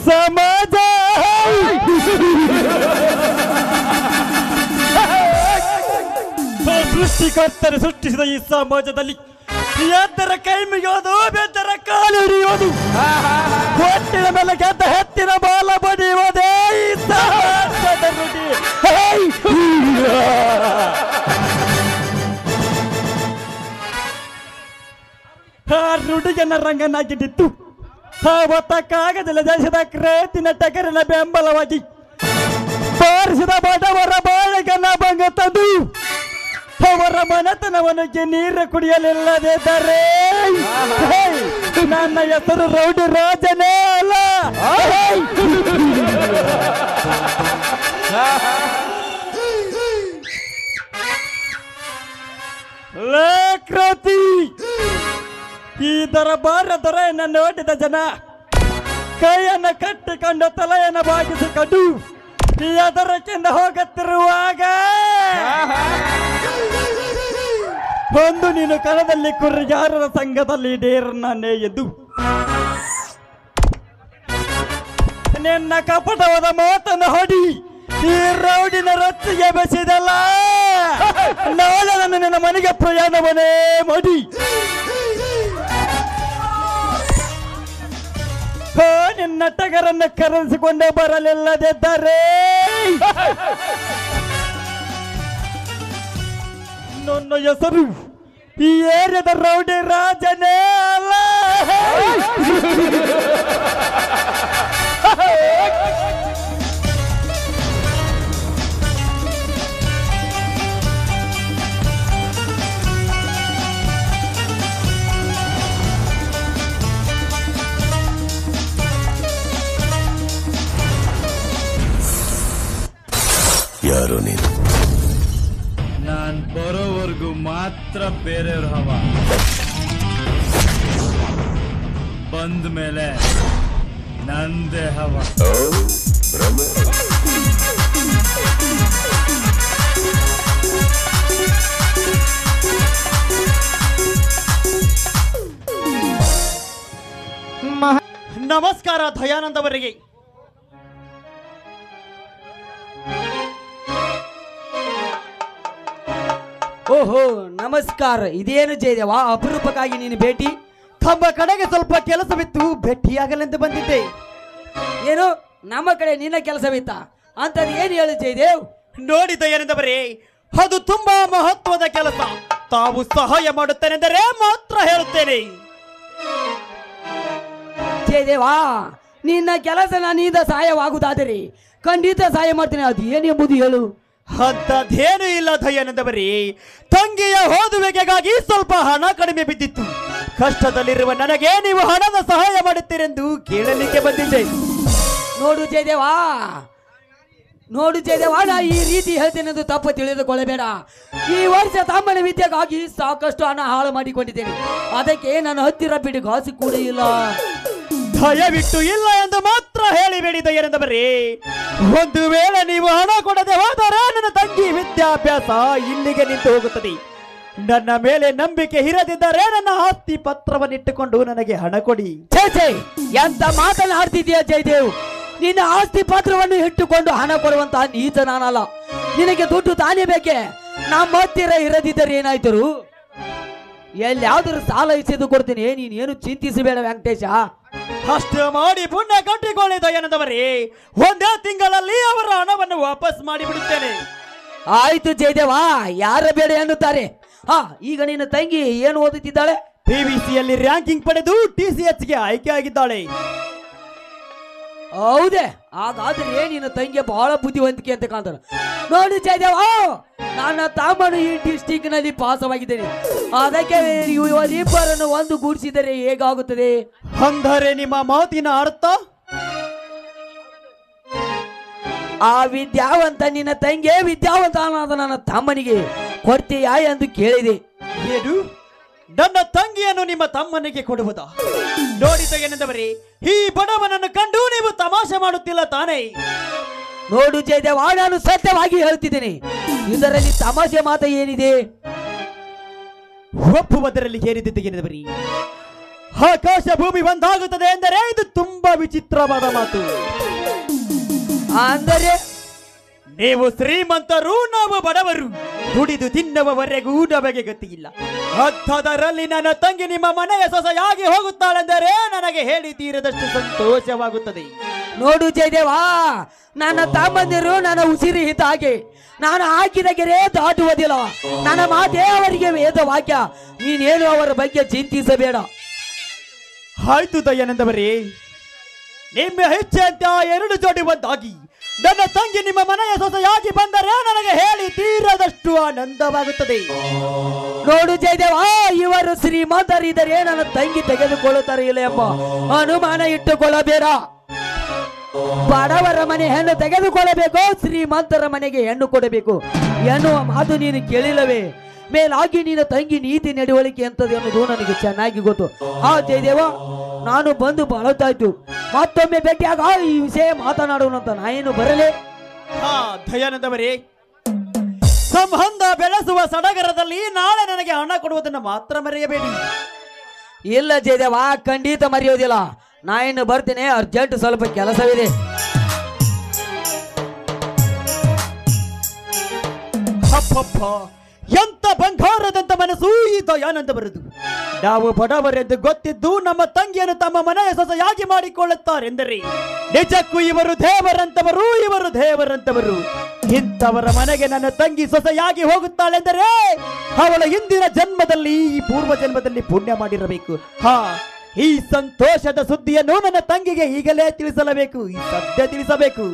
ಸಮಾಜ ಸೃಷ್ಟಿಕರ್ತರು ಸೃಷ್ಟಿಸಿದ ಈ ಸಮಾಜದಲ್ಲಿ ಎದ್ದರ ಕೈ ಮುಗಿಯೋದು ಬೆದ್ದರ ಕಾಲು ಹಿಡಿಯೋದು ಹೊಟ್ಟಿನ ಮೇಲೆ ಗೆದ್ದ ಹೆತ್ತಿನ ಬಾಲ ಬಡಿಯುವುದೇ ಈ ಸಮಾಜದ ನುಡಿ. ಆ ನುಡಿಗನ್ನ ರಂಗನಾಗಿಟ್ಟಿತ್ತು ಹೊತ್ತ ಕಾಗದಲ್ಲ ದೇಶದ ಕ್ರಾಂತಿನ ಟಗರಿನ ಬೆಂಬಲವಾಗಿ ಬಾರಿಸಿದ ಬಡವರ ಬಾಳೆಗನ್ನ ಭಂಗ ತಂದು ಅವರ ಮನೆತನವನಿಗೆ ನೀರು ಕುಡಿಯಲಿಲ್ಲದಿದ್ದರೆ ನನ್ನ ಹೆಸರು ರೌಡಿ ರಾಜನೇ ಅಲ್ಲ. ಕ್ರಾಂತಿ ಈ ದರಬಾರ ದೊರೆಯನ್ನು ನೋಡಿದ ಜನ ಕೈಯನ್ನು ಕಟ್ಟಿಕೊಂಡು ತಲೆಯನ್ನು ಬಾಗಿಸಿಕೊಂಡು ಎದರಕ್ಕಿಂದ ಹೋಗುತ್ತಿರುವಾಗ ಒಂದು ನೀನು ಕಣದಲ್ಲಿ ಕುರಿಗಾರರ ಸಂಘದಲ್ಲಿ ಡೇರನ್ನೇ ಎದ್ದು ನಿನ್ನ ಕಪಟವಾದ ಮಾತನ್ನು ಹೊಡಿ ಈ ರೌಡಿನ ರೊಚ್ಚಿಗೆ ಬಸಿದಲ್ಲ, ನಾಳೆ ನನ್ನ ನಿನ್ನ ಮನೆಗೆ ಪ್ರಯಾಣವನ್ನೇ ಮಾಡಿ ನಿನ್ನ ಟಗರನ್ನು ಕರೆಸಿಕೊಂಡು ಬರಲಿಲ್ಲದಿದ್ದರೆ ನನ್ನ ಹೆಸರು ಈ ಏರಿಯಾದ ರೌಡಿ ರಾಜನೇ ಅಲ್ಲ. ಯಾರು ನೀನು? ನಾನ್ ಬರೋವರೆಗೂ ಮಾತ್ರ ಬೇರೆಯವ್ರ ಹವ, ಬಂದ ಮೇಲೆ ನಂದೇ ಹವ. ನಮಸ್ಕಾರ ದಯಾನಂದ್ ಅವರಿಗೆ. ಓಹೋ ನಮಸ್ಕಾರ. ಇದೇನು ಜಯದೇವ, ಅಪರೂಪಕ್ಕಾಗಿ ನೀನು ಭೇಟಿ? ತಮ್ಮ ಕಡೆಗೆ ಸ್ವಲ್ಪ ಕೆಲಸವಿತ್ತು, ಭೇಟಿಯಾಗಲೆಂದು ಬಂದಿದ್ದೆ. ಏನು ನಮ್ಮ ಕಡೆ ನಿನ್ನ ಕೆಲಸವಿತ್ತ? ಅಂತದ್ ಏನು ಹೇಳು ಜಯದೇವ್? ನೋಡಿ ದಯಾನಂದವರೇ, ಅದು ತುಂಬಾ ಮಹತ್ವದ ಕೆಲಸ. ತಾವು ಸಹಾಯ ಮಾಡುತ್ತೇನೆಂದರೆ ಮಾತ್ರ ಹೇಳುತ್ತೇನೆ. ಜಯದೇವಾ, ನಿನ್ನ ಕೆಲಸ ನನ್ನಿಂದ ಸಹಾಯವಾಗುವುದಾದರೆ ಖಂಡಿತ ಸಹಾಯ ಮಾಡ್ತೇನೆ. ಅದು ಏನೆಂಬುದು ಹೇಳು. ಅಂತದೇನು ಇಲ್ಲ ದಯಾನಂದವರೇ, ತಂಗಿಯ ಓದುವಿಕೆಗಾಗಿ ಸ್ವಲ್ಪ ಹಣ ಕಡಿಮೆ ಬಿದ್ದಿತ್ತು. ಕಷ್ಟದಲ್ಲಿರುವ ನನಗೆ ನೀವು ಹಣದ ಸಹಾಯ ಮಾಡುತ್ತೀರೆಂದು ಕೇಳಲಿಕ್ಕೆ ಬಂದಿದ್ದೆ. ನೋಡು ಜಯದೇವಾ, ನಾ ಈ ರೀತಿ ಹೇಳ್ತೇನೆಂದು ತಪ್ಪು ತಿಳಿದುಕೊಳ್ಳಬೇಡ. ಈ ವರ್ಷ ತಮ್ಮನ ವಿದ್ಯೆಗಾಗಿ ಸಾಕಷ್ಟು ಹಣ ಹಾಳು ಮಾಡಿಕೊಂಡಿದ್ದೇನೆ. ಅದಕ್ಕೆ ನನ್ನ ಹತ್ತಿರ ಬಿಡಿ ಗಾಸು ಕೂಡ ಇಲ್ಲ. ದಯವಿಟ್ಟು ಇಲ್ಲ ಎಂದು ಮಾತ್ರ ಹೇಳಿಬೇಡಿ ದಯಾನಂದವರೇ. ಒಂದು ವೇಳೆ ನೀವು ಹಣ ಕೊಡದೆ ಹೋದರೆ ನನ್ನ ತಂಗಿ ವಿದ್ಯಾಭ್ಯಾಸ ಇಲ್ಲಿಗೆ ನಿಂತು ಹೋಗುತ್ತದೆ. ನನ್ನ ಮೇಲೆ ನಂಬಿಕೆ ಇರದಿದ್ದರೆ ನನ್ನ ಆಸ್ತಿ ಪತ್ರವನ್ನಿಟ್ಟುಕೊಂಡು ನನಗೆ ಹಣ ಕೊಡಿ. ಛೇ, ಎಂತ ಮಾತನಾಡ್ತಿದ್ದೀಯ ಜಯದೇವ್? ನಿನ್ನ ಆಸ್ತಿ ಪತ್ರವನ್ನು ಇಟ್ಟುಕೊಂಡು ಹಣ ಕೊಡುವಂತಹ ನೀತ ನಾನಲ್ಲ. ನಿನಗೆ ದುಡ್ಡು ತಾನೇ ಬೇಕೆ? ನಮ್ಮ ಹತ್ತಿರ ಇರದಿದ್ದರೆ ಏನಾಯ್ತರು? ಎಲ್ಲಿಯಾದರೂ ಸಾಲ ಇಸಿದು ಕೊಡ್ತೀನಿ, ನೀನೇನು ಚಿಂತಿಸಬೇಡ ವೆಂಕಟೇಶ. ಅಷ್ಟು ಮಾಡಿ ಪುಣ್ಯ ಕಟ್ಟಿಕೊಳ್ಳಿ ದಯಾನಂದವರೇ. ಒಂದೇ ತಿಂಗಳಲ್ಲಿ ಅವರ ಹಣವನ್ನು ವಾಪಸ್ ಮಾಡಿಬಿಡುತ್ತೇನೆ. ಆಯ್ತು ಜಯದೇವ, ಯಾರ ಬೇಡ ಎನ್ನುತ್ತಾರೆ. ಈಗ ನಿನ್ನ ತಂಗಿ ಏನು ಓದುತ್ತಿದ್ದಾಳೆ? PVCಯಲ್ಲಿ ರ್ಯಾಂಕಿಂಗ್ ಪಡೆದು TCHಗೆ ಆಯ್ಕೆ ಆಗಿದ್ದಾಳೆ. ಹೌದೇ? ಹಾಗಾದ್ರೆ ನಿನ್ನ ತಂಗಿ ಬಹಳ ಬುದ್ಧಿವಂತಿಕೆ ಅಂತ ಕಾಣ್ತಾನೆ. ನೋಡಿ ಜಯದೇವ, ನನ್ನ ತಮ್ಮನು ಈ ಡಿಸ್ಟಿಕ್ ನಲ್ಲಿ ಪಾಸವಾಗಿದ್ದೇನೆ. ಅದಕ್ಕೆ ಇವರಿಬ್ಬರನ್ನು ಒಂದು ಗೂಡಿಸಿದರೆ ಹೇಗಾಗುತ್ತದೆ? ಅಂದರೆ ನಿಮ್ಮ ಮಾತಿನ ಅರ್ಥ? ಆ ವಿದ್ಯಾವಂತ ನಿನ್ನ ತಂಗಿ ವಿದ್ಯಾವಂತನಾದ ನನ್ನ ತಮ್ಮನಿಗೆ ಕೊಡ್ತೀಯಾ ಎಂದು ಕೇಳಿದೆ. ಏನು? ನನ್ನ ತಂಗಿಯನ್ನು ನಿಮ್ಮ ತಮ್ಮನಿಗೆ ಕೊಡುವುದಾ? ನೋಡಿ ದಯಾನಂದವರೇ, ಈ ಬಡವನನ್ನು ಕಂಡು ನೀವು ತಮಾಷೆ ಮಾಡುತ್ತಿಲ್ಲ ತಾನೇ? ನೋಡು ಜಯದೇವ, ನಾನು ಸತ್ಯವಾಗಿ ಹೇಳ್ತಿದ್ದೇನೆ. ಇದರಲ್ಲಿ ತಮಾಷೆ ಮಾತ ಏನಿದೆ? ಒಪ್ಪುವುದರಲ್ಲಿ ಏನಿದೆ ದಯಾನಂದವರೇ? ಆಕಾಶ ಭೂಮಿ ಒಂದಾಗುತ್ತದೆ ಎಂದರೆ ಇದು ತುಂಬಾ ವಿಚಿತ್ರವಾದ ಮಾತು. ಅಂದರೆ ನೀವು ಶ್ರೀಮಂತರು, ನಾವು ಬಡವರು. ದುಡಿದು ತಿನ್ನುವವರೆಗೂ ನಮಗೆ ಗೊತ್ತಿಲ್ಲ. ಅಂಥದರಲ್ಲಿ ನನ್ನ ತಂಗಿ ನಿಮ್ಮ ಮನೆಯ ಸೊಸೆಯಾಗಿ ಹೋಗುತ್ತಾಳೆಂದರೆ ನನಗೆ ಹೇಳಿ ತೀರದಷ್ಟು ಸಂತೋಷವಾಗುತ್ತದೆ. ನೋಡು ಜಯದೇವ, ನನ್ನ ತಮ್ಮಂದಿರು ನನ್ನ ಉಸಿರಿ ಹಿತ ಹಾಗೆ. ನಾನು ಹಾಕಿದ ಗೆರೆ ದಾಟುವುದಿಲ್ಲ. ನನ್ನ ಮಾತೇ ಅವರಿಗೆ ವೇದ ವಾಕ್ಯ. ನೀನೇನು ಅವರ ಬಗ್ಗೆ ಚಿಂತಿಸಬೇಡ. ಆಯ್ತು ದಯಾನಂದವರೇ, ನಿಮ್ಮ ಹೆಚ್ಚೆ ಅಂತ 2 ಜೋಡಿ ಒಂದಾಗಿ ನನ್ನ ತಂಗಿ ನಿಮ್ಮ ಮನೆಯ ಸೊಸೆಯಾಗಿ ಬಂದರೆ ನನಗೆ ಹೇಳಿ ತೀರದಷ್ಟು ಆನಂದವಾಗುತ್ತದೆ. ನೋಡು ಜಯದೇವ, ಇವರು ಶ್ರೀಮಂತರಿದ್ದರೆ ನನ್ನ ತಂಗಿ ತೆಗೆದುಕೊಳ್ಳುತ್ತಾರೆ ಇಲ್ಲ ಎಂಬ ಅನುಮಾನ ಇಟ್ಟುಕೊಳ್ಳಬೇಡ. ಬಡವರ ಮನೆ ಹೆಣ್ಣು ತೆಗೆದುಕೊಳ್ಳಬೇಕು, ಶ್ರೀಮಂತರ ಮನೆಗೆ ಹೆಣ್ಣು ಕೊಡಬೇಕು ಎನ್ನುವ ಮಾತು ನೀನು ಕೇಳಿಲ್ಲವೇ? ಮೇಲಾಗಿ ನಿನ್ನ ತಂಗಿ ನೀತಿ ನಡವಳಿಕೆ ಎಂತದ್ದು ಅನ್ನೋದು ನನಗೆ ಚೆನ್ನಾಗಿ ಗೊತ್ತು. ಜಯದೇವ, ನಾನು ಬಂದು ಬಳತಾಯ್ತು. ಮತ್ತೊಮ್ಮೆ ಭೇಟಿಯಾಗ ಈ ವಿಷಯ ಮಾತನಾಡುವಂತ ನಾನೇನು ಬರಲೇ? ದಯಾನಂದವರೇ, ಸಂಬಂಧ ಬೆಳೆಸುವ ಸಡಗರದಲ್ಲಿ ನಾಳೆ ನನಗೆ ಹಣ ಕೊಡುವುದನ್ನು ಮಾತ್ರ ಮರೆಯಬೇಡಿ. ಇಲ್ಲ ಜಯದೇವ, ಖಂಡಿತ ಮರೆಯೋದಿಲ್ಲ. ನಾ ಇನ್ನು ಬರ್ತೇನೆ, ಅರ್ಜೆಂಟ್ ಸ್ವಲ್ಪ ಕೆಲಸವಿದೆ. ಅಪ್ಪಪ್ಪ, ಎಂತ ಬಂಗಾರದಂತ ಮನಸ್ಸು ಈ ದಯಾನಂದ ಬರುದು. ನಾವು ಬಡವರೆಂದು ಗೊತ್ತಿದ್ದು ನಮ್ಮ ತಂಗಿಯನ್ನು ತಮ್ಮ ಮನೆಯ ಸೊಸೆಯಾಗಿ ಮಾಡಿಕೊಳ್ಳುತ್ತಾರೆಂದರೆ ನಿಜಕ್ಕೂ ಇವರು ದೇವರಂತವರು, ಇವರು ದೇವರಂತವರು. ಇಂಥವರ ಮನೆಗೆ ನನ್ನ ತಂಗಿ ಸೊಸೆಯಾಗಿ ಹೋಗುತ್ತಾಳೆಂದರೆ ಅವಳ ಹಿಂದಿನ ಜನ್ಮದಲ್ಲಿ, ಈ ಪೂರ್ವ ಜನ್ಮದಲ್ಲಿ ಪುಣ್ಯ ಮಾಡಿರಬೇಕು. ಹಾ, ಈ ಸಂತೋಷದ ಸುದ್ದಿಯನ್ನು ನನ್ನ ತಂಗಿಗೆ ಈಗಲೇ ತಿಳಿಸಲೇಬೇಕು, ಈ ಸದ್ಯ ತಿಳಿಸಬೇಕು.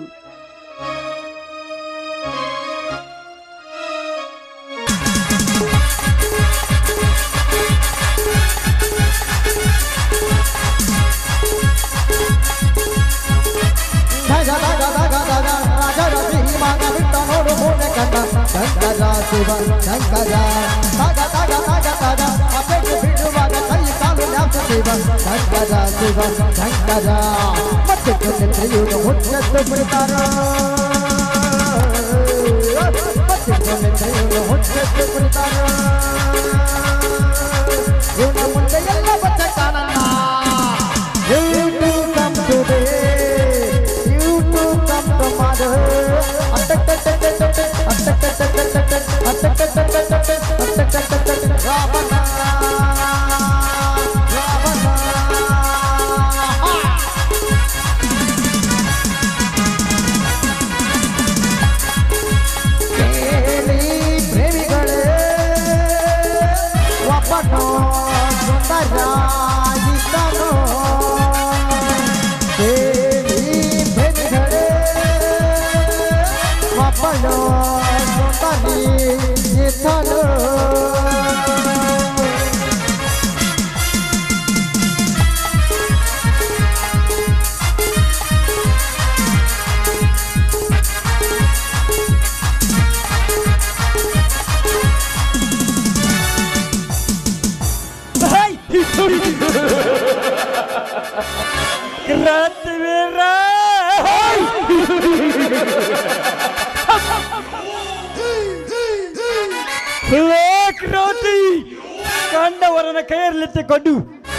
ಕಂಡವರನ್ನ ಕೈಯಲ್ಲಿಟ್ಟುಕೊಂಡು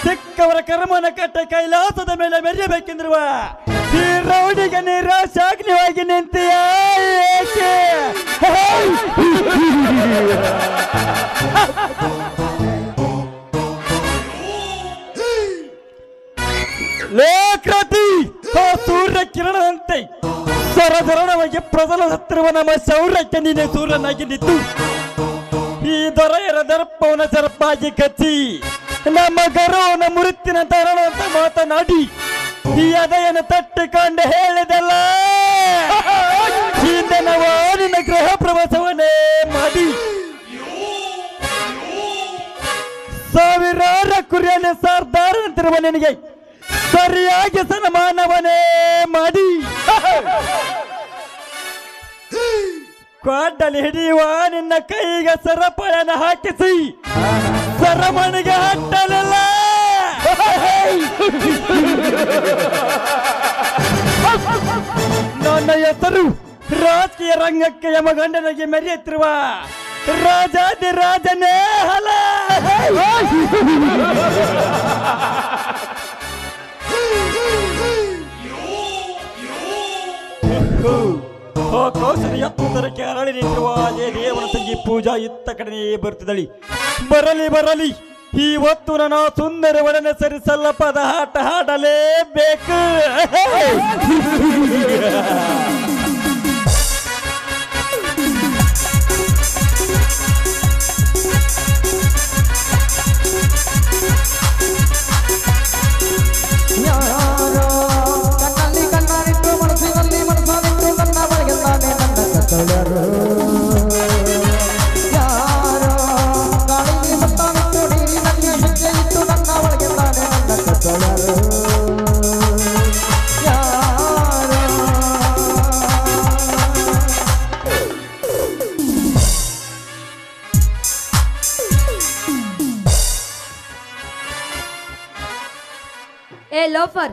ಸಿಕ್ಕವರ ಕರ್ಮನ ಕಟ್ಟ ಕೈಲಾಸದ ಮೇಲೆ ಮೆರೆಯಬೇಕೆಂದಿರುವ ಈ ರೌಡಿಗೆ ನಿರಾಶಾಗ್ನಿವಾಗಿ ನಿಂತೆಯ ಏಕೆ? ಲೇಖಾತಿ ಸೂರ್ಯ ಕಿರಣದಂತೆ ಸರದರಣವಾಗಿ ಪ್ರಬಲಹತ್ತಿರುವ ನಮ್ಮ ಶೌರ್ಯಕ್ಕೆ ನೀನೆ ಸೂರ್ಯನಾಗಿ ನಿಂತು ಈ ದೊರೆಯರ ದರ್ಪವನ ಸರಪಾಗಿ ಕಚ್ಚಿ ನಮ್ಮ ಗೌರವನ ಮುರುತ್ತಿನ ತರಣ ಅಂತ ಮಾತನಾಡಿ ಈ ಅದೆಯನ್ನು ತಟ್ಟಿಕೊಂಡು ಹೇಳಿದಲ್ಲ, ಹಿಂದೆ ನಾವು ನಿನ್ನ ಗೃಹ ಪ್ರವಾಸವನ್ನೇ ಮಾಡಿ ಸಾವಿರಾರ ಕುರಿಯನ್ನೇ ಸರ್ದಾರಂತಿರುವ ನಿನಗೆ ಸರಿಯಾಗಿ ಸನ್ಮಾನವನ್ನೇ ಮಾಡಿ ಕ್ವಾಡಲ್ಲಿ ಹಿಡಿಯುವ ನಿನ್ನ ಕೈಗೆ ಸರಪಳನ ಹಾಕಿಸಿ ಸರಮಣಿಗೆ ಹಟ್ಟಲಿಲ್ಲ. ನನ್ನ ಹೆಸರು ರಾಜಕೀಯ ರಂಗಕ್ಕೆ ಯಮಗಂಡನಿಗೆ ಮೆರೆಯುತ್ತಿರುವ ರಾಜಾದಿರಾಜನೇ ಹಲ. ಕೌಶಲ್ಯ ಎತ್ತರಕ್ಕೆ ಅರಳಿ ನಿಂತಿರುವ ಅದೇ ದೇವನ ತಂಗಿ ಪೂಜಾ ಇತ್ತ ಕಡೆ ಬರ್ತಿದ್ದಳಿ. ಬರಲಿ ಬರಲಿ, ಇವತ್ತು ನನ್ನ ಸುಂದರ ಒಡನೆ ಸರಿಸಲ್ಲ ಪದ ಆಟ ಆಡಲೇಬೇಕು. ಏ ಲೋಫರ್,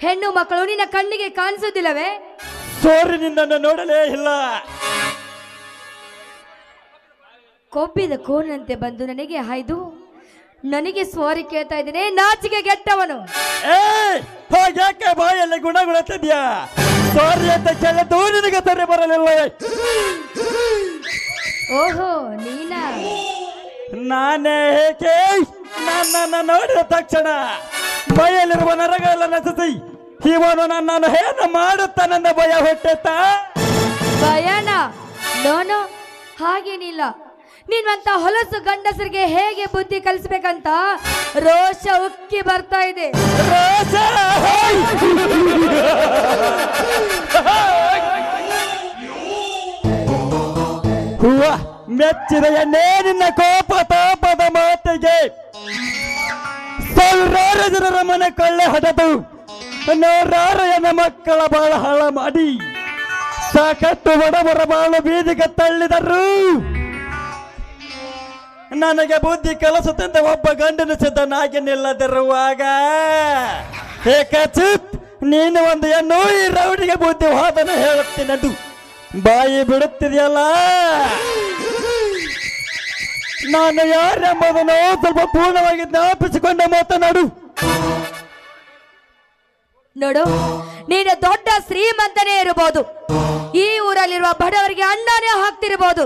ಹೆಣ್ಣು ಮಕ್ಕಳು ನಿನ್ನ ಕಣ್ಣಿಗೆ ಕಾಣಿಸುವುದಿಲ್ಲವೇ? ಸೋರಿ ನಿನ್ನನ್ನು ನೋಡಲೇ ಇಲ್ಲ. ಕೊಬ್ಬಿದ ಕೋನಂತೆ ಬಂದು ನನಗೆ ಹಾಯ್ದು ನನಗೆ ಸ್ವಾರಿ ಕೇಳ್ತಾ ಇದ್ದೇನೆ, ನಾಚಿಕೆ ಗೆಟ್ಟವನು. ಹಾಗ್ಯಾಕೆ ಬಾಯಲ್ಲಿ ಗುಣಗುಣತಿದ್ಯಾ? ಸಾರಿ ಅಂತ ಕೇಳದ್ದು ನಿನಗೆ ಸರಿ ಬರಲಿಲ್ಲ. ಓಹೋ ನೀನಾ? ನಾನೇ ಏಕೆ ನನ್ನನ್ನು ನೋಡಿದ ತಕ್ಷಣ ಮೈಯಲ್ಲಿರುವ ನರಗಳೆಲ್ಲ ನಚಿಸಿ ಇವನು ನನ್ನನ್ನು ಏನು ಮಾಡುತ್ತಾನೆಂದ ಭಯ ಹುಟ್ಟುತ್ತಾ? ಭಯನ? ನೋನು ಹಾಗೇನಿಲ್ಲ. ನೀನಂತ ಹೊಲಸು ಗಂಡಸರಿಗೆ ಹೇಗೆ ಬುದ್ಧಿ ಕಲಿಸ್ಬೇಕಂತ ರೋಷ ಉಕ್ಕಿ ಬರ್ತಾ ಇದೆ. ರೋಷ? ಹೂವ ಮೆಚ್ಚಿದ ಎಣ್ಣೆ ನಿನ್ನ ಕೋಪ ತಾಪದ ಮಾತಿಗೆ. ಸಾವಿರಾರು ಜನರ ಮನೆ ಕೊಳ್ಳೆ ಹೊಡೆದು ನೂರಾರು ಎನ್ನ ಮಕ್ಕಳ ಬಾಳ ಹಾಳ ಮಾಡಿ ಸಾಕಷ್ಟು ಬಡವರ ಬಾಳು ಬೀದಿಗೆ ತಳ್ಳಿದರು. ನನಗೆ ಬುದ್ಧಿ ಕಲಿಸುತ್ತಿದ್ದ ಒಬ್ಬ ಗಂಡನ ಸಿದ್ಧನಾಗಿ ನಿಲ್ಲದಿರುವಾಗ ಏಕಚಿತ್ ನೀನು ಒಂದು ಹೆಣ್ಣು ಈ ರೌಡಿಗೆ ಬುದ್ಧಿ ವಾದನ ಹೇಳುತ್ತೀನದು ಬಾಯಿ ಬಿಡುತ್ತಿದೆಯಲ್ಲ. ನಾನು ಯಾರೆಂಬುದನ್ನು ಸ್ವಲ್ಪ ಪೂರ್ಣವಾಗಿ ಜ್ಞಾಪಿಸಿಕೊಂಡ ಮಾತನಾಡು. ನೋಡು, ನೀನು ದೊಡ್ಡ ಶ್ರೀಮಂತನೇ ಇರಬಹುದು, ಈ ಊರಲ್ಲಿರುವ ಬಡವರಿಗೆ ಅನ್ನನೇ ಹಾಕ್ತಿರಬಹುದು.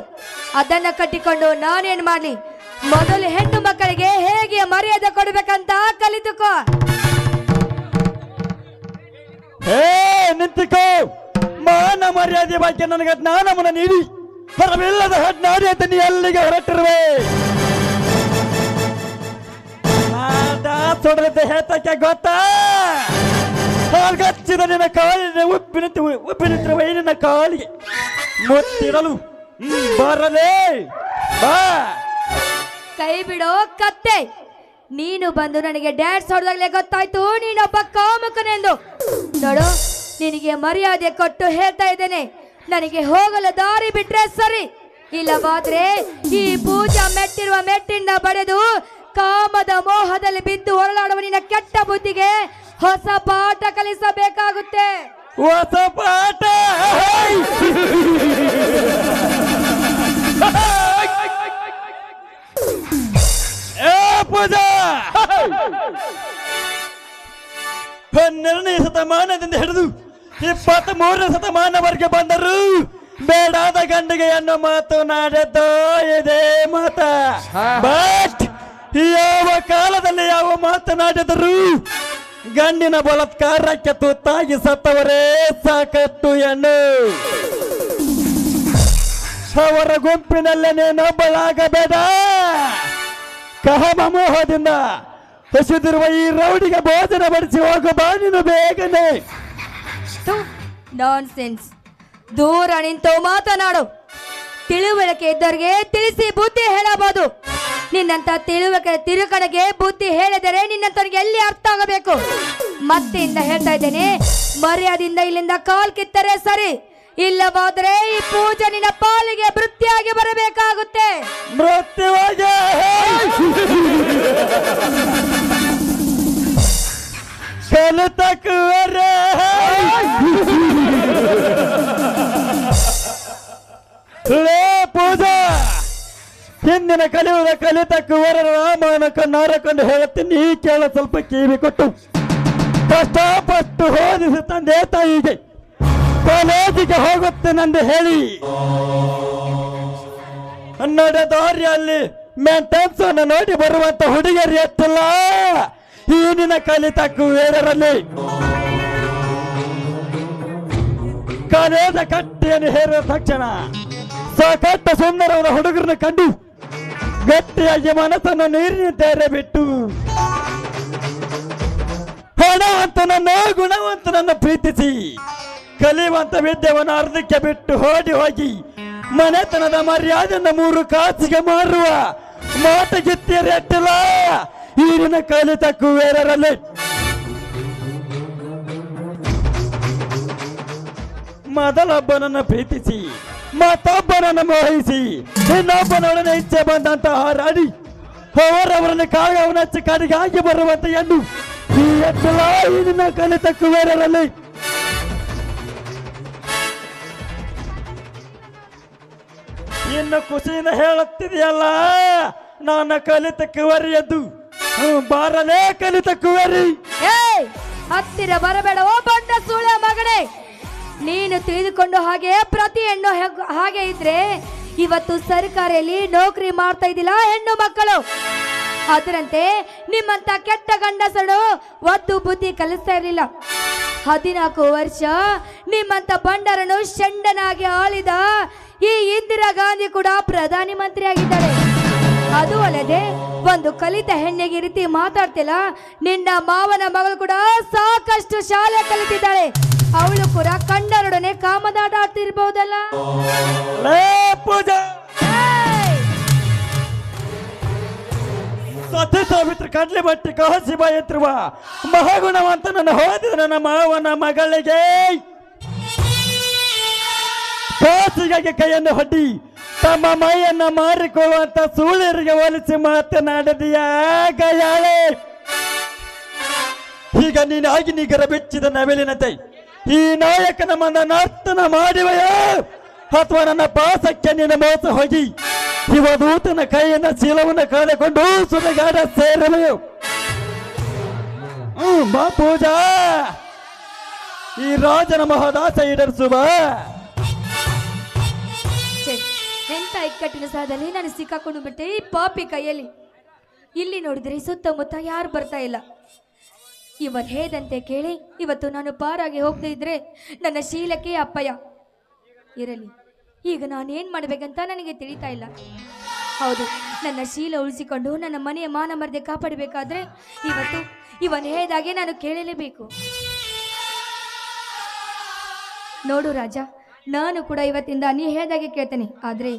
ಅದನ್ನ ಕಟ್ಟಿಕೊಂಡು ನಾನೇನ್ ಮಾಡ್ಲಿ? ಮೊದಲು ಹೆಣ್ಣು ಮಕ್ಕಳಿಗೆ ಹೇಗೆ ಮರ್ಯಾದೆ ಕೊಡ್ಬೇಕಂತ ಕಲಿತುಕೋ. ಹೇ ನಿಂತಿಕೋ, ಮಾನ ಮರ್ಯಾದೆ ಬಗ್ಗೆ ನನಗೆ ಜ್ಞಾನವನ್ನು ನೀಡಿ ಹೊರವಿಲ್ಲದ ಹಡ್ನಾಡಿ ಅಂತ ನೀ ಅಲ್ಲಿಗೆ ಹೊರಟಿರುವೆ. ತೊಡದ ಹೇತಕ್ಕೆ ಗೊತ್ತಾ? ಹಾಗಚ್ಚಿದ ನಿನ್ನ ಕಾಲಿನ ಉಪ್ಪಿನಿಟ್ಟಿರುವ ನಿನ್ನ ಕಾಲಿಗೆ ಮುತ್ತಿರಲು ಬರಲೇ ಬಾ. ಕೈ ಬಿಡೋ ಕತ್ತೆ. ನೀನು ಬಂದು ನನಗೆ ಡ್ಯಾನ್ಸ್ ಹೊಡೆದಾಗಲೇ ಗೊತ್ತಾಯ್ತು ನೀನೊಬ್ಬ ಕಾಮುಕನೆಂದು. ನೋಡು, ನಿನಗೆ ಮರ್ಯಾದೆ ಕೊಟ್ಟು ಹೇಳ್ತಾ ಇದ್ದೇನೆ, ನನಗೆ ಹೋಗಲು ದಾರಿ ಬಿಟ್ರೆ ಸರಿ, ಇಲ್ಲವಾದ್ರೆ ಈ ಪೂಜಾ ಮೆಟ್ಟಿರುವ ಮೆಟ್ಟಿಂದ ಬಡೆದು ಕಾಮದ ಮೋಹದಲ್ಲಿ ಬಿದ್ದು ಹೊರಲಾಡುವ ನಿನ್ನ ಕೆಟ್ಟ ಬುದ್ಧಿಗೆ ಹೊಸ ಪಾಠ ಕಲಿಸಬೇಕಾಗುತ್ತೆ. ಹೊಸ ಪಾಠ? ಪೂಜಾ 12ನೇ ಶತಮಾನದಿಂದ ಹಿಡಿದು 23ನೇ ಶತಮಾನವರೆಗೆ ಬಂದರು ಬೇಡಾದ ಗಂಡಿಗೆ ಅನ್ನೋ ಮಾತನಾಡಿದ್ದು ಇದೇ ಮಾತ. ಬಟ್ ಯಾವ ಕಾಲದಲ್ಲಿ ಯಾವ ಮಾತನಾಡಿದರು ಗಂಡಿನ ಬಲಾತ್ಕಾರಕ್ಕೆ ತುತ್ತಾಗಿ ಸತ್ತವರೇ ಸಾಕಷ್ಟು ಹೆಣ್ಣು. ಅವರ ಗುಂಪಿನಲ್ಲೇ ನೀನೊಬ್ಬಳಾಗಬೇಡ. ಕಹಮ ಮೋಹದಿಂದ ಹಸಿದಿರುವ ಈ ರೌಡಿಗೆ ಭೋಜನ ಬಡಿಸಿ ಹೋಗು ಬಾ ನೀನು ಬೇಗನೆ. ನಾನ್ಸೆನ್ಸ್. ದೂರ ನಿಂತು ಮಾತನಾಡು. ತಿಳುವಳಿಕೆ ಇದ್ದವರಿಗೆ ತಿಳಿಸಿ ಬುದ್ಧಿ ಹೇಳಬಹುದು. ನಿನ್ನಂತ ತಿಳುವಳಿಕೆ ತಿರುಕಡೆಗೆ ಬುದ್ಧಿ ಹೇಳಿದರೆ ನಿನ್ನಂತವರಿಗೆ ಎಲ್ಲಿ ಅರ್ಥ ಆಗಬೇಕು? ಮತ್ತೆಯಿಂದ ಹೇಳ್ತಾ ಇದ್ದೇನೆ, ಮರ್ಯಾದಿಂದ ಇಲ್ಲಿಂದ ಕಾಲ್ ಕಿತ್ತರೆ ಸರಿ, ಇಲ್ಲವಾದ್ರೆ ಈ ಪೂಜೆ ನಿನ್ನ ಪಾಲಿಗೆ ವೃತ್ತಿಯಾಗಿ ಬರಬೇಕಾಗುತ್ತೆ. ಮೃತ್ಯುವಾಗಿ ಕಲಿತಕ್ಕವರೇ ಪೂಜಾ, ಹಿಂದಿನ ಕಲಿಯುವುದ ಕಲಿತಕ್ಕವರ ರಾಮನ ಕಣ್ಣಾರ ಕಂಡು ಹೇಳುತ್ತೀನಿ, ಕೇಳ ಸ್ವಲ್ಪ ಕಿವಿ ಕೊಟ್ಟು. ಕಷ್ಟಪಟ್ಟು ಓದಿಸಿ ತಂದೆ ತಾಯಿಗೆ ಕಾಲೇಜಿಗೆ ಹೋಗುತ್ತೇನೆಂದು ಹೇಳಿ ನಡೆದಾರಿಯಲ್ಲಿ ಮೇಂಟೆನ್ಸ್ ಅನ್ನು ನೋಡಿ ಬರುವಂತ ಹುಡುಗಿಯರು ಎತ್ತಿಲ್ಲ ಈ ನಿನ್ನ ಕಲಿತಕ್ಕವರಲ್ಲಿ. ಕಾಲೇಜ ಕಟ್ಟಿಯನ್ನು ಹೇರುವ ತಕ್ಷಣ ಸಾಕಟ್ಟ ಸುಂದರವಾದ ಹುಡುಗರನ್ನು ಕಂಡು ಗಟ್ಟಿಯಾಗಿ ಮನಸ್ಸನ್ನು ನೀರಿನ ತೇರೆ ಬಿಟ್ಟು ಹಣವಂತನನ್ನು ಗುಣವಂತನನ್ನು ಪ್ರೀತಿಸಿ ಕಲಿಯುವಂತ ವಿದ್ಯೆಯನ್ನು ಅರ್ಧಕ್ಕೆ ಬಿಟ್ಟು ಓಡಿ ಹೋಗಿ ಮನೆತನದ ಮರ್ಯಾದೆಯನ್ನು 3 ಕಾಸಿಗೆ ಮಾರುವ ಮಾತಗಿತ್ತಿಯರು ಎಟ್ಟಿಲ್ಲ ಈರಿನ ಕಲಿತಕ್ಕವರಲ್ಲಿ. ಮೊದಲೊಬ್ಬನನ್ನು ಪ್ರೀತಿಸಿ ಮತ್ತೊಬ್ಬನನ್ನು ಮೋಹಿಸಿ ಇನ್ನೊಬ್ಬನೊಡನೆ ಇಚ್ಛೆ ಬಂದಂತ ಹಾರಾಡಿ ಅವರವರನ್ನು ಕಾಗವನಚ್ಚಿ ಕಡೆಗಾಗಿ ಬರುವಂತ ಹೆಣ್ಣು ಈ ಎತ್ತಲ ಈರಿನ ಕಲಿತಕ್ಕವರಲ್ಲಿ. ಇನ್ನು ಖುಷಿಯಿಂದ ಹೇಳುತ್ತಿದೆಯಲ್ಲ ನನ್ನ ಕಲಿತ ಕುವರಿ ಎಂದು. ಬಾರಲೇ ಕಲಿತ ಕುವರಿ. ಹತ್ತಿರ ಬರಬೇಡ ಓ ಬಂಡ ಸೂಳೆ ಮಗನೇ. ನೀನು ತಿಳಿದುಕೊಂಡು ಹಾಗೆ ಪ್ರತಿ ಹೆಣ್ಣು ಹಾಗೆ ಇದ್ರೆ ಇವತ್ತು ಸರ್ಕಾರಿಯಲ್ಲಿ ನೌಕರಿ ಮಾಡ್ತಾ ಇದ್ದಿಲ್ಲ ಹೆಣ್ಣು ಮಕ್ಕಳು. ಅದರಂತೆ ನಿಮ್ಮಂತ ಕೆಟ್ಟ ಗಂಡಸರು ಒದ್ದು ಬುದ್ಧಿ ಕಲಿಸ್ತಾ ಇರಲಿಲ್ಲ. 14 ವರ್ಷ ನಿಮ್ಮಂತ ಬಂಡರನ್ನು ಷಂಡನಾಗಿ ಆಳಿದ ಈ ಇಂದಿರಾ ಗಾಂಧಿ ಕೂಡ ಪ್ರಧಾನಿ ಮಂತ್ರಿ ಆಗಿದ್ದಾರೆ. ಅದು ಅಲ್ಲದೆ ಒಂದು ಕಲಿತ ಹೆಣ್ಣಿಗೆ ರೀತಿ ಮಾತಾಡ್ತಿಲ್ಲ. ನಿನ್ನ ಮಾವನ ಮಗಳು ಕೂಡ ಸಾಕಷ್ಟು ಶಾಲೆ ಕಲಿತಿದ್ದಾಳೆ. ಅವಳು ಕೂಡ ಕಂಡರೊಡನೆ ಕಾಮದಾಟ ಆಡ್ತಿರ್ಬಹುದಲ್ಲ. ಸತ್ಯ ಸಾವಿತ್ರ ಕಡ್ಲೆ ಬಟ್ಟೆ ಕಹಸಿ ಬಾಯತ್ರುವ ಮಹಾಗುಣವಂತ ನನ್ನ ಹೋದ ನನ್ನ ಮಾವನ ಮಗಳಿಗೆ ಕಾಸಿಗಾಗಿ ಕೈಯನ್ನು ಹೊಡ್ಡಿ ತಮ್ಮ ಮೈಯನ್ನ ಮಾರಿಕೊಳ್ಳುವಂತ ಸೂಳ್ಯರಿಗೆ ಹೋಲಿಸಿ ಮಾತನಾಡಿದೆಯ ಗಯಾಳೆ. ಈಗ ನೀನಾಗಿ ನಿಗರ ಬೆಚ್ಚಿದ ನವಿಲಿನಂತೆ ಈ ನಾಯಕನ ಮನ ನರ್ತನ ಮಾಡಿವೆಯೋ ಅಥವಾ ನನ್ನ ಪಾಸಕ್ಕೆ ನಿನ್ನ ಮೋಸ ಹೋಗಿ ಇವಧೂತನ ಕೈಯನ್ನ ಶೀಲವನ್ನು ಕಳೆದುಕೊಂಡು ಸುಡಗಾಡ ಸೇರವೆಯೋ. ಬಾ ಪೂಜಾ, ಈ ರಾಜನ ಮಹದಾಸ ಈಡರಿಸುವ. ಎಂತ ಇಕ್ಕಟ್ಟಿನ ಸಾಧನೆ ನಾನು ಸಿಕ್ಕಾಕೊಂಡು ಬಿಟ್ಟೆ ಈ ಪಾಪಿ ಕೈಯಲ್ಲಿ. ಇಲ್ಲಿ ನೋಡಿದ್ರೆ ಸುತ್ತಮುತ್ತ ಯಾರು ಬರ್ತಾ ಇಲ್ಲ. ಇವನ್ ಹೇದಂತೆ ಕೇಳಿ ಇವತ್ತು ನಾನು ಪಾರಾಗಿ ಹೋಗದೆ ಇದ್ರೆ ನನ್ನ ಶೀಲಕ್ಕೆ ಅಪ್ಪಯ್ಯ ಇರಲಿ. ಈಗ ನಾನು ಏನು ಮಾಡಬೇಕಂತ ನನಗೆ ತಿಳಿತಾ ಇಲ್ಲ. ಹೌದು, ನನ್ನ ಶೀಲ ಉಳಿಸಿಕೊಂಡು ನನ್ನ ಮನೆಯ ಮಾನ ಮರ್ಯಾದೆ ಕಾಪಾಡಬೇಕಾದ್ರೆ ಇವತ್ತು ಇವನ್ ಹೇದಾಗೆ ನಾನು ಕೇಳಲೇಬೇಕು. ನೋಡು ರಾಜ, ನಾನು ಕೂಡ ಇವತ್ತಿಂದ ನೀ ಹೇದಾಗೆ ಕೇಳ್ತೇನೆ. ಆದ್ರೆ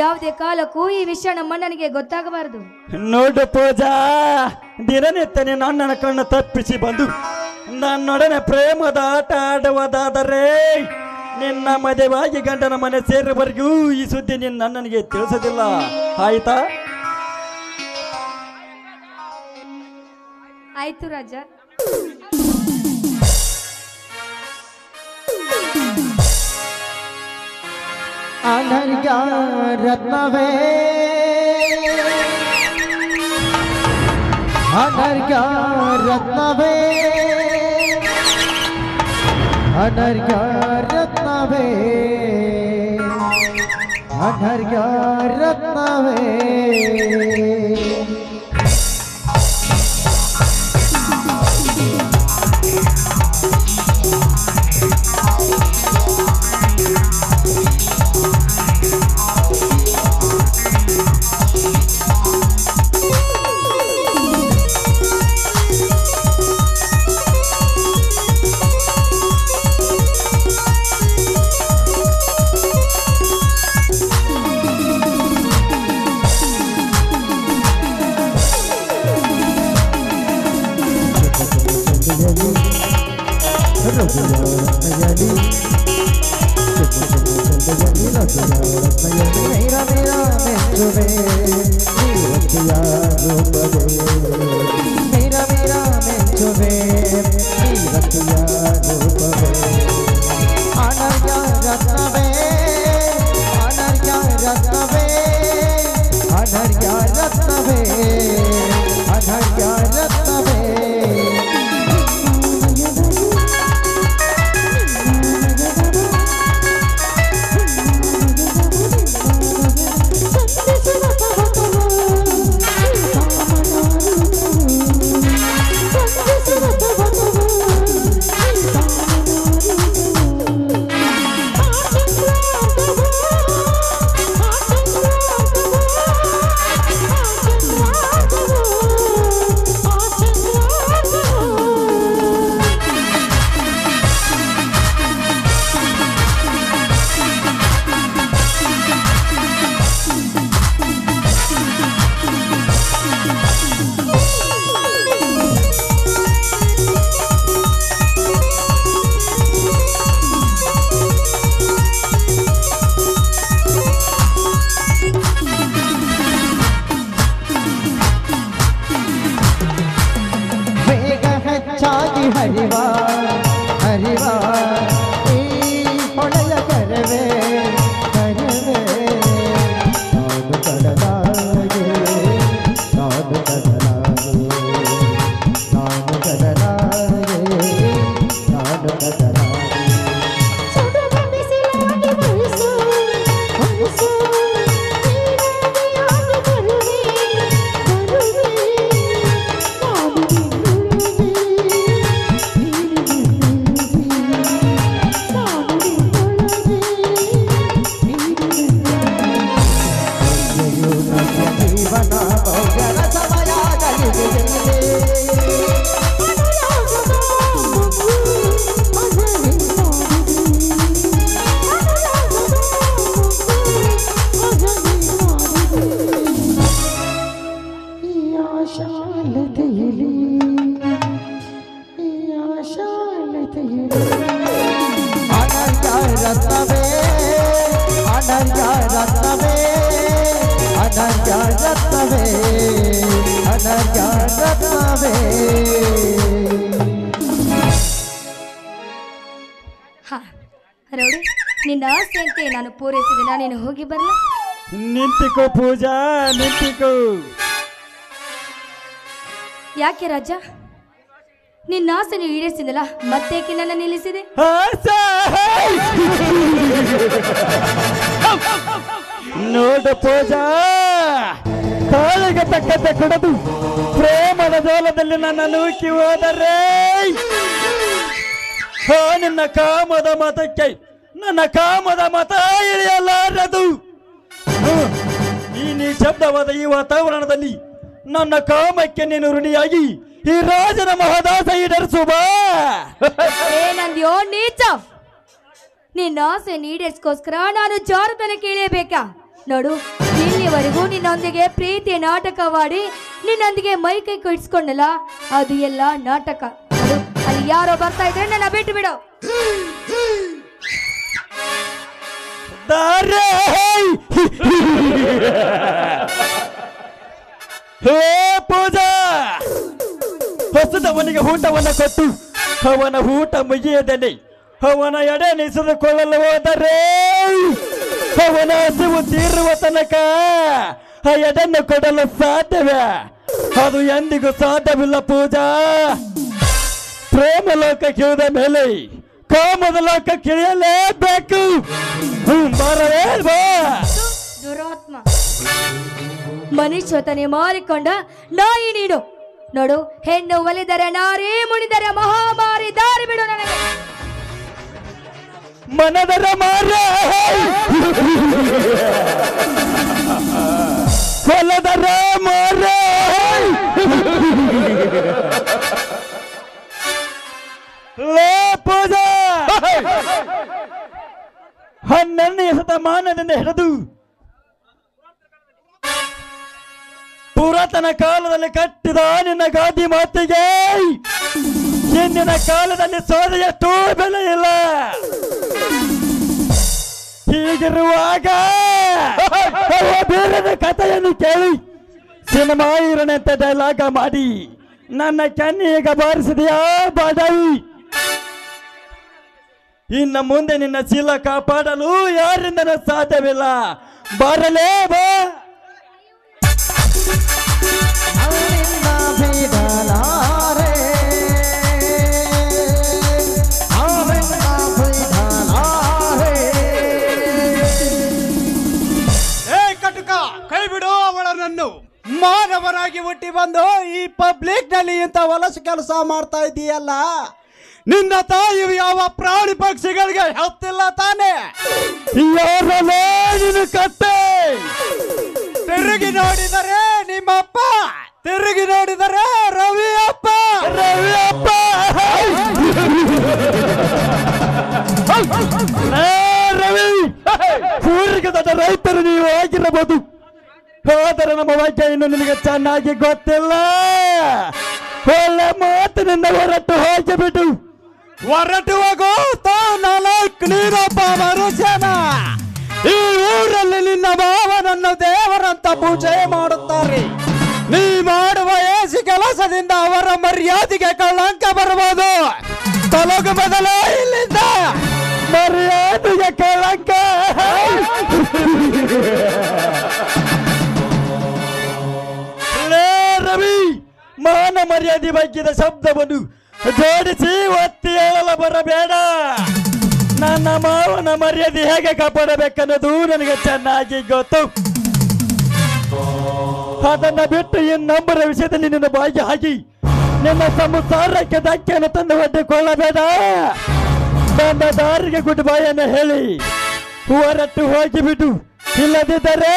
ಯಾವುದೇ ಕಾಲಕ್ಕೂ ಈ ವಿಷಯ ನಮ್ಮ ನನಗೆ ಗೊತ್ತಾಗಬಾರದು. ನೋಡು ಪೂಜಾ, ದಿನನಿತ್ಯ ನನ್ನ ಕಣ್ಣು ತಪ್ಪಿಸಿ ಬಂದು ನನ್ನೊಡನೆ ಪ್ರೇಮದ ಆಟ ಆಡುವುದಾದರೆ ನಿನ್ನ ಮದುವಾಗಿ ಗಂಡನ ಮನೆ ಸೇರುವವರೆಗೂ ಈ ಸುದ್ದಿ ನನಗೆ ತಿಳಿಸೋದಿಲ್ಲ, ಆಯ್ತಾ? ಆಯ್ತು ರಾಜ. ಅನರ್ಘ ರತ್ನವೇ ಅನರ್ಘ ರತ್ನವೇ ಅನರ್ಘ ರತ್ನವೇ ಅನರ್ಘ ರತ್ನವೇ ರತ್ನವೇ ಅನರ್ಘ್ಯ ರತ್ನವೇ ಅನರ್ಘ್ಯ ರತ್ನವೇ. ಹಾ ರೌಡಿ, ನಿನ್ನ ಆಸೆಯಂತೆ ನಾನು ಪೂರೈಸಿದೆ. ನಾನೇನು ಹೋಗಿ ಬರಲ್ಲ? ನಿಂತಿಕೋ ಪೂಜಾ, ನಿಂತಿಕೋ. ಯಾಕೆ ರಾಜ, ನಿನ್ನ ಆಸೆ ನೀವು ಈಡೇರಿಸಿದಲ್ಲ, ಮತ್ತೇಕೆ ನನ್ನ ನಿಲ್ಲಿಸಿದೆ? ನೋಡು ಪೂಜಾ, ತಾಳಿಗೆ ತಕ್ಕಂತೆ ಕೊಡದು ಪ್ರೇಮದ ಜೋಲದಲ್ಲಿ ನನ್ನ ನೂಕಿ ಹೋದರೆ ನಿನ್ನ ಕಾಮದ ಮತಕ್ಕೆ ನನ್ನ ಕಾಮದ ಮತ ಇಳಿಯಲಾರದು. ಈ ನಿಶಬ್ದವಾದ ಈ ವಾತಾವರಣದಲ್ಲಿ ನನ್ನ ಕಾಮಕ್ಕೆ ನೀನು ಋಣಿಯಾಗಿ ಈ ರಾಜನ ಮಹದಾಸ ಈಡೇರಿಸುವ. ಏನಂದ್ಯೋ ನೀಚ? ನಿನ್ನ ಆಸೆ ಈಡೇರಿಸ್ಕೋಸ್ಕರ ನಾನು ಜಾರತನ ಕೇಳಬೇಕಾ? ನೋಡು, ಇಲ್ಲಿವರೆಗೂ ನಿನ್ನೊಂದಿಗೆ ಪ್ರೀತಿಯ ನಾಟಕವಾಡಿ ನಿನ್ನೊಂದಿಗೆ ಮೈ ಕೈ ಕೊಡಿಸ್ಕೊಂಡಲ್ಲ, ಅದು ಎಲ್ಲ ನಾಟಕ. ನೋಡು, ಅಲ್ಲಿ ಯಾರೋ ಬರ್ತಾ ಇದ್ರೆ ನನ್ನ ಬಿಟ್ಟು ಬಿಡು. ಹೇ ಪೂಜಾ, ಹೊಸದವನಿಗೆ ಊಟವನ್ನು ಕೊಟ್ಟು ಅವನ ಊಟ ಮುಗಿಯದೇನೆ ಅವನ ಎಡೆ ನಿಸಿದುಕೊಳ್ಳಲು ಹೋದರೆ ಅವನ ಹಸಿವು ತೀರುವ ತನಕ ಆ ಎಡನ್ನು ಕೊಡಲು ಸಾಧ್ಯವೇ? ಅದು ಎಂದಿಗೂ ಸಾಧ್ಯವಿಲ್ಲ ಪೂಜಾ. ಪ್ರೇಮ ಲೋಕಕ್ಕೆ ಇಳಿದ ಮೇಲೆ ಕಾಮದ ಲೋಕಕ್ಕೆ ಇಳಿಯಲೇಬೇಕು. ದುರಾತ್ಮ, ಮನುಷ್ಯತನೆ ಮಾರಿಕೊಂಡ ನಾಯಿ ನೀನು. ನೋಡು, ಹೆಣ್ಣು ಒಲಿದರೆ ನಾರಿ, ಮುನಿದರೆ ಮಹಾಮಾರಿ. ದಾರಿ ಬಿಡು ನನಗೆ. ಮನದರ ಮಾರ ಹೊಲದರ ಮಾರ ಲೇ ಪೂಜಾ, 12ನೇ ಶತಮಾನದಿಂದ ಹಿಡಿದು ಪುರಾತನ ಕಾಲದಲ್ಲಿ ಕಟ್ಟಿದ ನಿನ್ನ ಗಾದಿ ಮಾತಿಗೆ ಹಿಂದಿನ ಕಾಲದಲ್ಲಿ ಸೋದೆಯಷ್ಟು ಬೆಲೆ ಇಲ್ಲ. ಹೀಗಿರುವಾಗ ಬೇರೆ ಕಥೆಯನ್ನು ಕೇಳಿ ಸಿನಿಮಾ ಇರನಂತೆ ಡೈಲಾಗ ಮಾಡಿ ನನ್ನ ಕೆನ್ನಿಗ ಬಾರಿಸಿದೆಯಾ ಬಾಡಾಯಿ? ಇನ್ನು ಮುಂದೆ ನಿನ್ನ ಚೀಲ ಕಾಪಾಡಲು ಯಾರಿಂದನೂ ಸಾಧ್ಯವಿಲ್ಲ. ಬರಲೇ ಬಾ. ಕೈ ಬಿಡು ಅವಳನ್ನು. ಮಾನವರಾಗಿ ಹುಟ್ಟಿ ಬಂದು ಈ ಪಬ್ಲಿಕ್ ನಲ್ಲಿ ಇಂತ ವಲಸು ಕೆಲಸ ಮಾಡ್ತಾ ಇದೀಯಲ್ಲ, ನಿನ್ನ ತಾಯಿ ಯಾವ ಪ್ರಾಣಿ ಪಕ್ಷಿಗಳಿಗೆ ಹತ್ತಿಲ್ಲ ತಾನೆ? ಯಾರಲ್ಲೇ ಕತ್ತೆ? ತಿರುಗಿ ನೋಡಿದರೆ ನಿಮ್ಮಪ್ಪ, ತಿರುಗಿ ನೋಡಿದರೆ ರವಿ ಅಪ್ಪ. ರವಿ ಅಪ್ಪ ರವಿ ಊರಿಗೆ ದೊಡ್ಡ ರೈತರು ನೀವು ಆಗಿರಬಹುದು, ಆದರೆ ನಮ್ಮ ಬಗ್ಗೆ ಇನ್ನು ನಿನಗೆ ಚೆನ್ನಾಗಿ ಗೊತ್ತಿಲ್ಲ. ಒಳ್ಳೆ ಮಾತಿನಿಂದ ಹೊರಟು ಹೋಗಿಬಿಟ್ಟು. ಹೊರಟು ಹೋಗೋ ನಾಲ್ಕು ನೀರಪ್ಪ ಮರುಜನ. ಈ ಊರಲ್ಲಿ ನಿನ್ನ ಭಾವನನ್ನು ದೇವರಂತ ಪೂಜೆ ಮಾಡುತ್ತಾರೆ. ನೀ ಮಾಡುವ ಏಸಿ ಕೆಲಸದಿಂದ ಅವರ ಮರ್ಯಾದೆಗೆ ಕಳಂಕ ಬರಬಹುದು. ತೊಲಗು ಬದಲ ಇಲ್ಲಿಂದ. ಮರ್ಯಾದೆಗೆ ಕಳಂಕ? ರವಿ, ಮಾನ ಮರ್ಯಾದೆ ಬಗ್ಗಿದ ಶಬ್ದವನ್ನು ಜೋಡಿಸಿ ಒತ್ತಿ ಹೇಳಲು ಬರಬೇಡ. ನನ್ನ ಮಾವನ ಮರ್ಯಾದೆ ಹೇಗೆ ಕಾಪಾಡಬೇಕನ್ನೋದು ನನಗೆ ಚೆನ್ನಾಗಿ ಗೊತ್ತು. ಅದನ್ನ ಬಿಟ್ಟು ಇನ್ನೊಬ್ಬರ ವಿಷಯದಲ್ಲಿ ನಿನ್ನ ಬಾಯಿಗೆ ಹಾಕಿ ನಿನ್ನ ಸಂಸಾರಕ್ಕೆ ಧಕ್ಕೆಯನ್ನು ತಂದು ಒಡ್ಡಿಕೊಳ್ಳಬೇಡ. ನನ್ನ ದಾರಿಗೆ ಗುಡ್ ಬಾಯನ್ನು ಹೇಳಿ ಹೊರಟು ಹೋಗಿಬಿಟ್ಟು. ಇಲ್ಲದಿದ್ದರೆ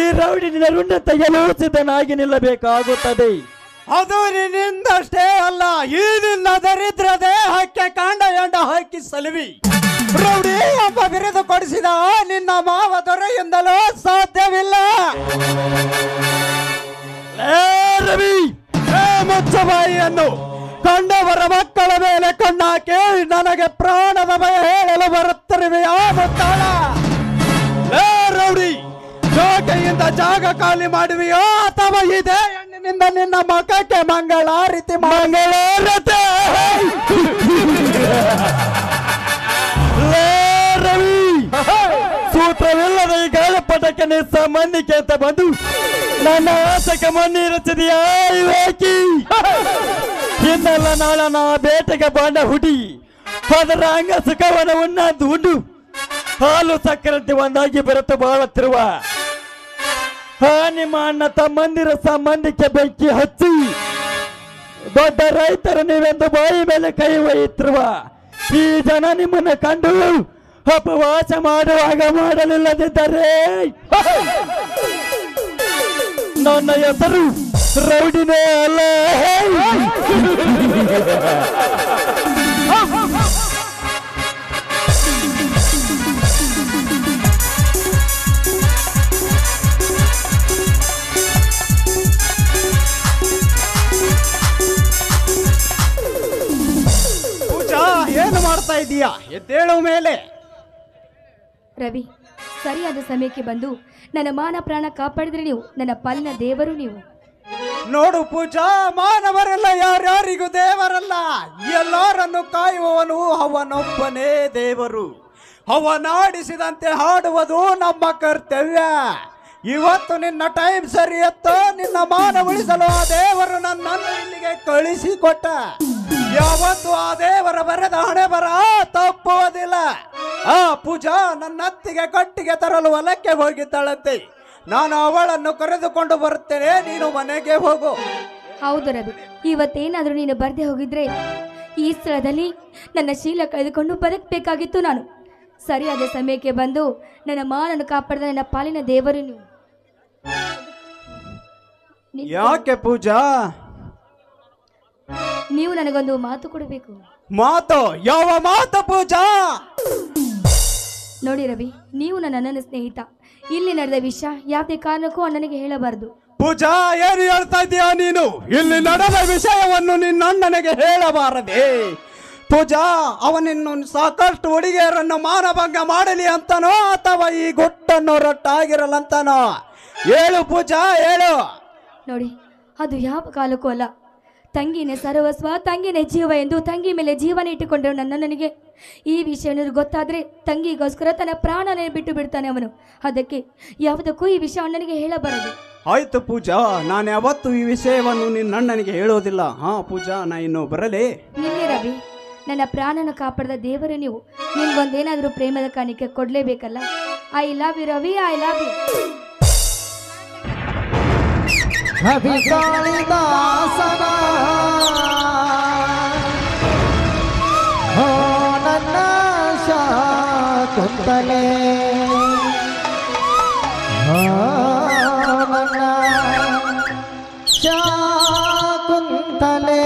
ಈ ರೌಡಿ ನಿನ್ನ ರುಂಡ ತೆಗೆಯಲು ಸಿದ್ಧನಾಗಿ ನಿಲ್ಲಬೇಕಾಗುತ್ತದೆ. ಅದು ನಿನ್ನಿಂದಷ್ಟೇ ಅಲ್ಲ, ಈ ನಿನ್ನ ದರಿದ್ರ ದೇಹಕ್ಕೆ ಕಾಂಡ ಎಂಡ ಹಾಕಿ ಸಲುವಿ ರೌಡಿ ಎಂಬ ಬಿರುದು ಕೊಡಿಸಿದ ನಿನ್ನ ಮಾವ ದೊರೆಯಿಂದಲೂ ಸಾಧ್ಯವಿಲ್ಲ. ರವಿ, ಮುಚ್ಚಬಾಯಿಯನ್ನು ಕಂಡವರ ಮಕ್ಕಳ ಮೇಲೆ ಕಣ್ಣಾಕಿ ನನಗೆ ಪ್ರಾಣದ ಭಯ ಹೇಳಲು ಬರುತ್ತಿರುವೆಯಾ ಮುತ್ತಾಳ? ಇಲ್ಲಿಂದ ಜಾಗ ಖಾಲಿ ಮಾಡುವಿಯೋ ಅಥವಾ ಇದೇ ಹೆಣ್ಣಿನಿಂದ ನಿನ್ನ ಮಖಕ್ಕೆ ಮಂಗಳಾರತಿ ಮಂಗಳಾರತಿ ರವಿ ಸೂತ್ರವಿಲ್ಲದ ಈ ಗಾಳಪಟಕ್ಕೆ ಸಂಬಂಧಿಕೆ ಅಂತ ಬಂದು ನನ್ನ ಆಸಕ್ಕೆ ಮಣ್ಣೀರುತ್ತಿದೆಯಾ ವಿವೇಕಿ? ಇನ್ನೆಲ್ಲ ನಾಳ ನಾ ಬೇಟೆಗೆ ಬಾಂಡ ಹುಡಿ ಅದರ ಅಂಗ ಸುಖವನ ಉಣ್ಣದ್ದು ಉಂಡು ಹಾಲು ಸಕ್ಕರಂತೆ ಒಂದಾಗಿ ಬೆರೆತು ಬಾಳುತ್ತಿರುವ ನಿಮ್ಮ ಅಣ್ಣ ತಮ್ಮಂದಿರ ಸಂಬಂಧಕ್ಕೆ ಬೆಂಕಿ ಹಚ್ಚಿ ದೊಡ್ಡ ರೈತರು ನೀವೆಂದು ಬಾಯಿ ಮೇಲೆ ಕೈ ಒಯ್ಯುತ್ತಿರುವ ಈ ಜನ ನಿಮ್ಮನ್ನು ಕಂಡು ಉಪವಾಸ ಮಾಡುವಾಗ ಮಾಡಲಿಲ್ಲದಿದ್ದರೆ ನನ್ನ ಹೆಸರು ರೌಡಿನೇ ಅಲ್ಲ. ಪೂಜಾ ಏನು ಮಾಡ್ತಾ ಇದೀಯಾ? ಎದ್ದೇಳು ಮೇಲೆ. ರವಿ, ಸರಿಯಾದ ಸಮಯಕ್ಕೆ ಬಂದು ನನ್ನ ಮಾನ ಪ್ರಾಣ ಕಾಪಾಡಿದ್ರೆ ನೀವು ನನ್ನ ಪಾಲಿನ ದೇವರು ನೀವು. ನೋಡು ಪೂಜಾ, ಮಾನವರೆಲ್ಲ ಯಾರ್ಯಾರಿಗೂ ದೇವರಲ್ಲ, ಎಲ್ಲರನ್ನು ಕಾಯುವವನು ಅವನೊಬ್ಬನೇ ದೇವರು. ಅವನಾಡಿಸಿದಂತೆ ಹಾಡುವುದು ನಮ್ಮ ಕರ್ತವ್ಯ. ಇವತ್ತು ನಿನ್ನ ಟೈಮ್ ಸರಿ ಎತ್ತೋ, ನಿನ್ನ ಮಾನ ಉಳಿಸಲು ಆ ದೇವರು ನನ್ನನ್ನು ಇಲ್ಲಿಗೆ ಕಳಿಸಿಕೊಟ್ಟ. ಯಾವತ್ತು ಆ ದೇವರ ಬರೆದ ಹಣೆ ಬರ ತಪ್ಪುವುದಿಲ್ಲ. ಆ ಪೂಜಾ ನನ್ನ ಅತ್ತಿಗೆ ಕಟ್ಟಿಗೆ ತರಲು ಹೊಲಕ್ಕೆ ಹೋಗಿದ್ದಾಳಂತೆ. ನಾನು ಅವಳನ್ನು ಕರೆದುಕೊಂಡು ಬರುತ್ತೇನೆ, ನೀನು ಮನೆಗೆ ಹೋಗು. ಹೌದು ರವಿ, ಇವತ್ತೇನಾದ್ರೂ ನೀನು ಬರ್ದೆ ಹೋಗಿದ್ರೆ ಈ ಸ್ಥಳದಲ್ಲಿ ನನ್ನ ಶೀಲ ಕಳೆದುಕೊಂಡು ಬದುಕಬೇಕಾಗಿತ್ತು ನಾನು. ಸರಿಯಾದ ಸಮಯಕ್ಕೆ ಬಂದು ನನ್ನ ಮಾನನ್ನು ಕಾಪಾಡಿದ ನನ್ನ ಪಾಲಿನ ದೇವರು ನೀವು. ಯಾಕೆ ಪೂಜಾ? ನೀವು ನನಗೊಂದು ಮಾತು ಕೊಡಬೇಕು. ಮಾತು? ಯಾವ ಮಾತು ಪೂಜಾ? ನೋಡಿ ರವಿ, ನೀವು ನನ್ನ ಸ್ನೇಹಿತ. ಇಲ್ಲಿ ನಡೆದ ವಿಷಯ ಯಾವುದೇ ಕಾರಣಕ್ಕೂ ಅಣ್ಣನಿಗೆ ಹೇಳಬಾರದು. ಪೂಜಾ, ಏನು ಹೇಳ್ತಾ ಇದೀಯಾ ನೀನು? ಇಲ್ಲಿ ನಡೆದ ವಿಷಯವನ್ನು ನಿನ್ನ ಅಣ್ಣನಿಗೆ ಹೇಳಬಾರದೆ? ಪೂಜಾ, ಅವನಿನ್ನು ಸಾಕಷ್ಟು ಹುಡುಗಿಯರನ್ನು ಮಾನಭಂಗ ಮಾಡಲಿ ಅಂತನೋ ಅಥವಾ ಈ ಗುಟ್ಟನ್ನು ರಟ್ಟಾಗಿರಲಂತನೋ? ಹೇಳು ಪೂಜಾ, ಹೇಳು. ನೋಡಿ, ಅದು ಯಾವ ಕಾಲಕ್ಕೂ ಅಲ್ಲ. ತಂಗಿನೇ ಸರ್ವಸ್ವ, ತಂಗಿನೇ ಜೀವ ಎಂದು ತಂಗಿ ಮೇಲೆ ಜೀವನ ಇಟ್ಟುಕೊಂಡ್ರು ನನಗೆ ಈ ವಿಷಯ ಗೊತ್ತಾದ್ರೆ ತಂಗಿಗೋಸ್ಕರ ತನ್ನ ಪ್ರಾಣನೇ ಬಿಟ್ಟು ಬಿಡ್ತಾನೆ ಅವನು. ಅದಕ್ಕೆ ಯಾವುದಕ್ಕೂ ಈ ವಿಷಯ ಅಣ್ಣನಿಗೆ ಹೇಳಬಾರದು. ಆಯ್ತು ಪೂಜಾ, ನಾನು ಯಾವತ್ತು ಈ ವಿಷಯವನ್ನು ನಿನ್ನ ಅಣ್ಣನಿಗೆ ಹೇಳೋದಿಲ್ಲ. ಹಾ ಪೂಜಾ, ನಾ ಇನ್ನು ಬರಲೇ. ನಿನ್ನೆ ರವಿ, ನನ್ನ ಪ್ರಾಣನ ಕಾಪಾಡಿದ ದೇವರು ನೀವು. ನಿಮ್ಗೊಂದೇನಾದ್ರೂ ಪ್ರೇಮದ ಕಾಣಿಕೆ ಕೊಡ್ಲೇಬೇಕಲ್ಲ. I love you Ravi, I love you. ಕವಿ ಕಾಳಿದಾಸನ ಹೋ ನನ್ನ ಶಾಕುಂತಲೆ, ನನ್ನ ಶಾಕುಂತಲೆ.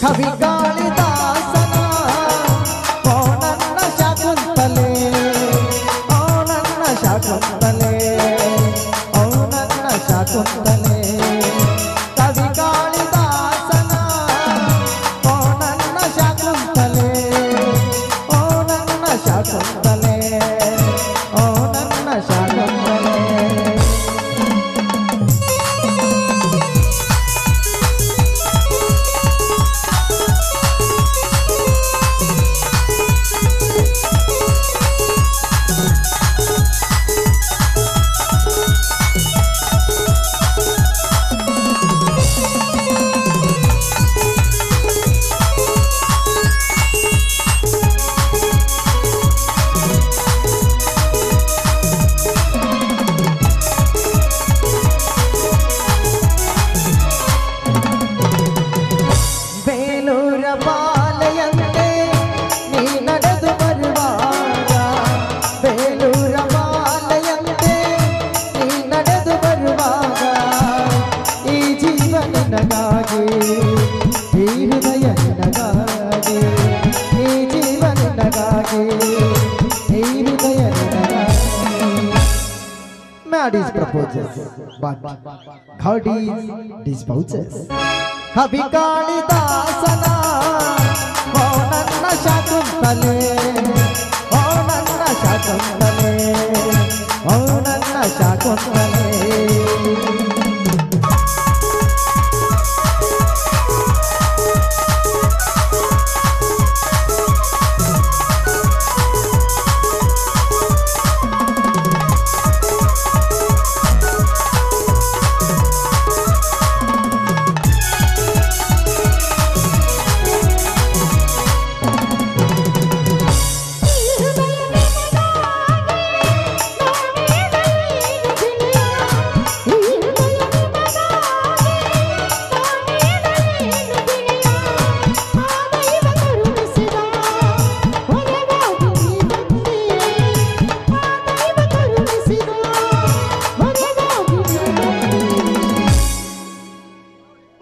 ಕವಿ ಕಾಳಿದಾಸನ ಓ ನನ್ನ ಶಾಕುಂತಲೆ, ಓ ನನ್ನ ಶಾಕುಂತಲೆ, ಓ ನನ್ನ ಶಾಕುಂತಲೆ. ಕವಿ ಕಾಳಿದಾಸನ ಓ ನನ್ನ ಶಾಕುಂತಲೆ, ಓ ನನ್ನ ಶಾಕುಂತಲೆ, ಓ ನನ್ನ Shakuntale. Nadi's proposes, but God disposes. Kavi Kalidasana, oh Nanna Shakuntale, oh Nanna Shakuntale, oh Nanna Shakuntale.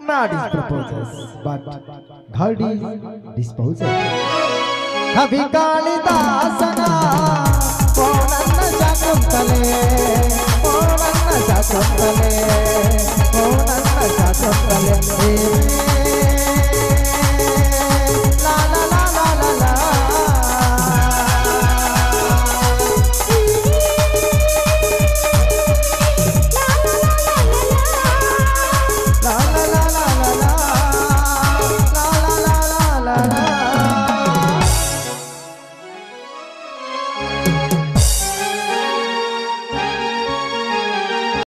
Nadi's proposes, but God disposes. Kavi Kalidasana, oh Nanna Shakuntale.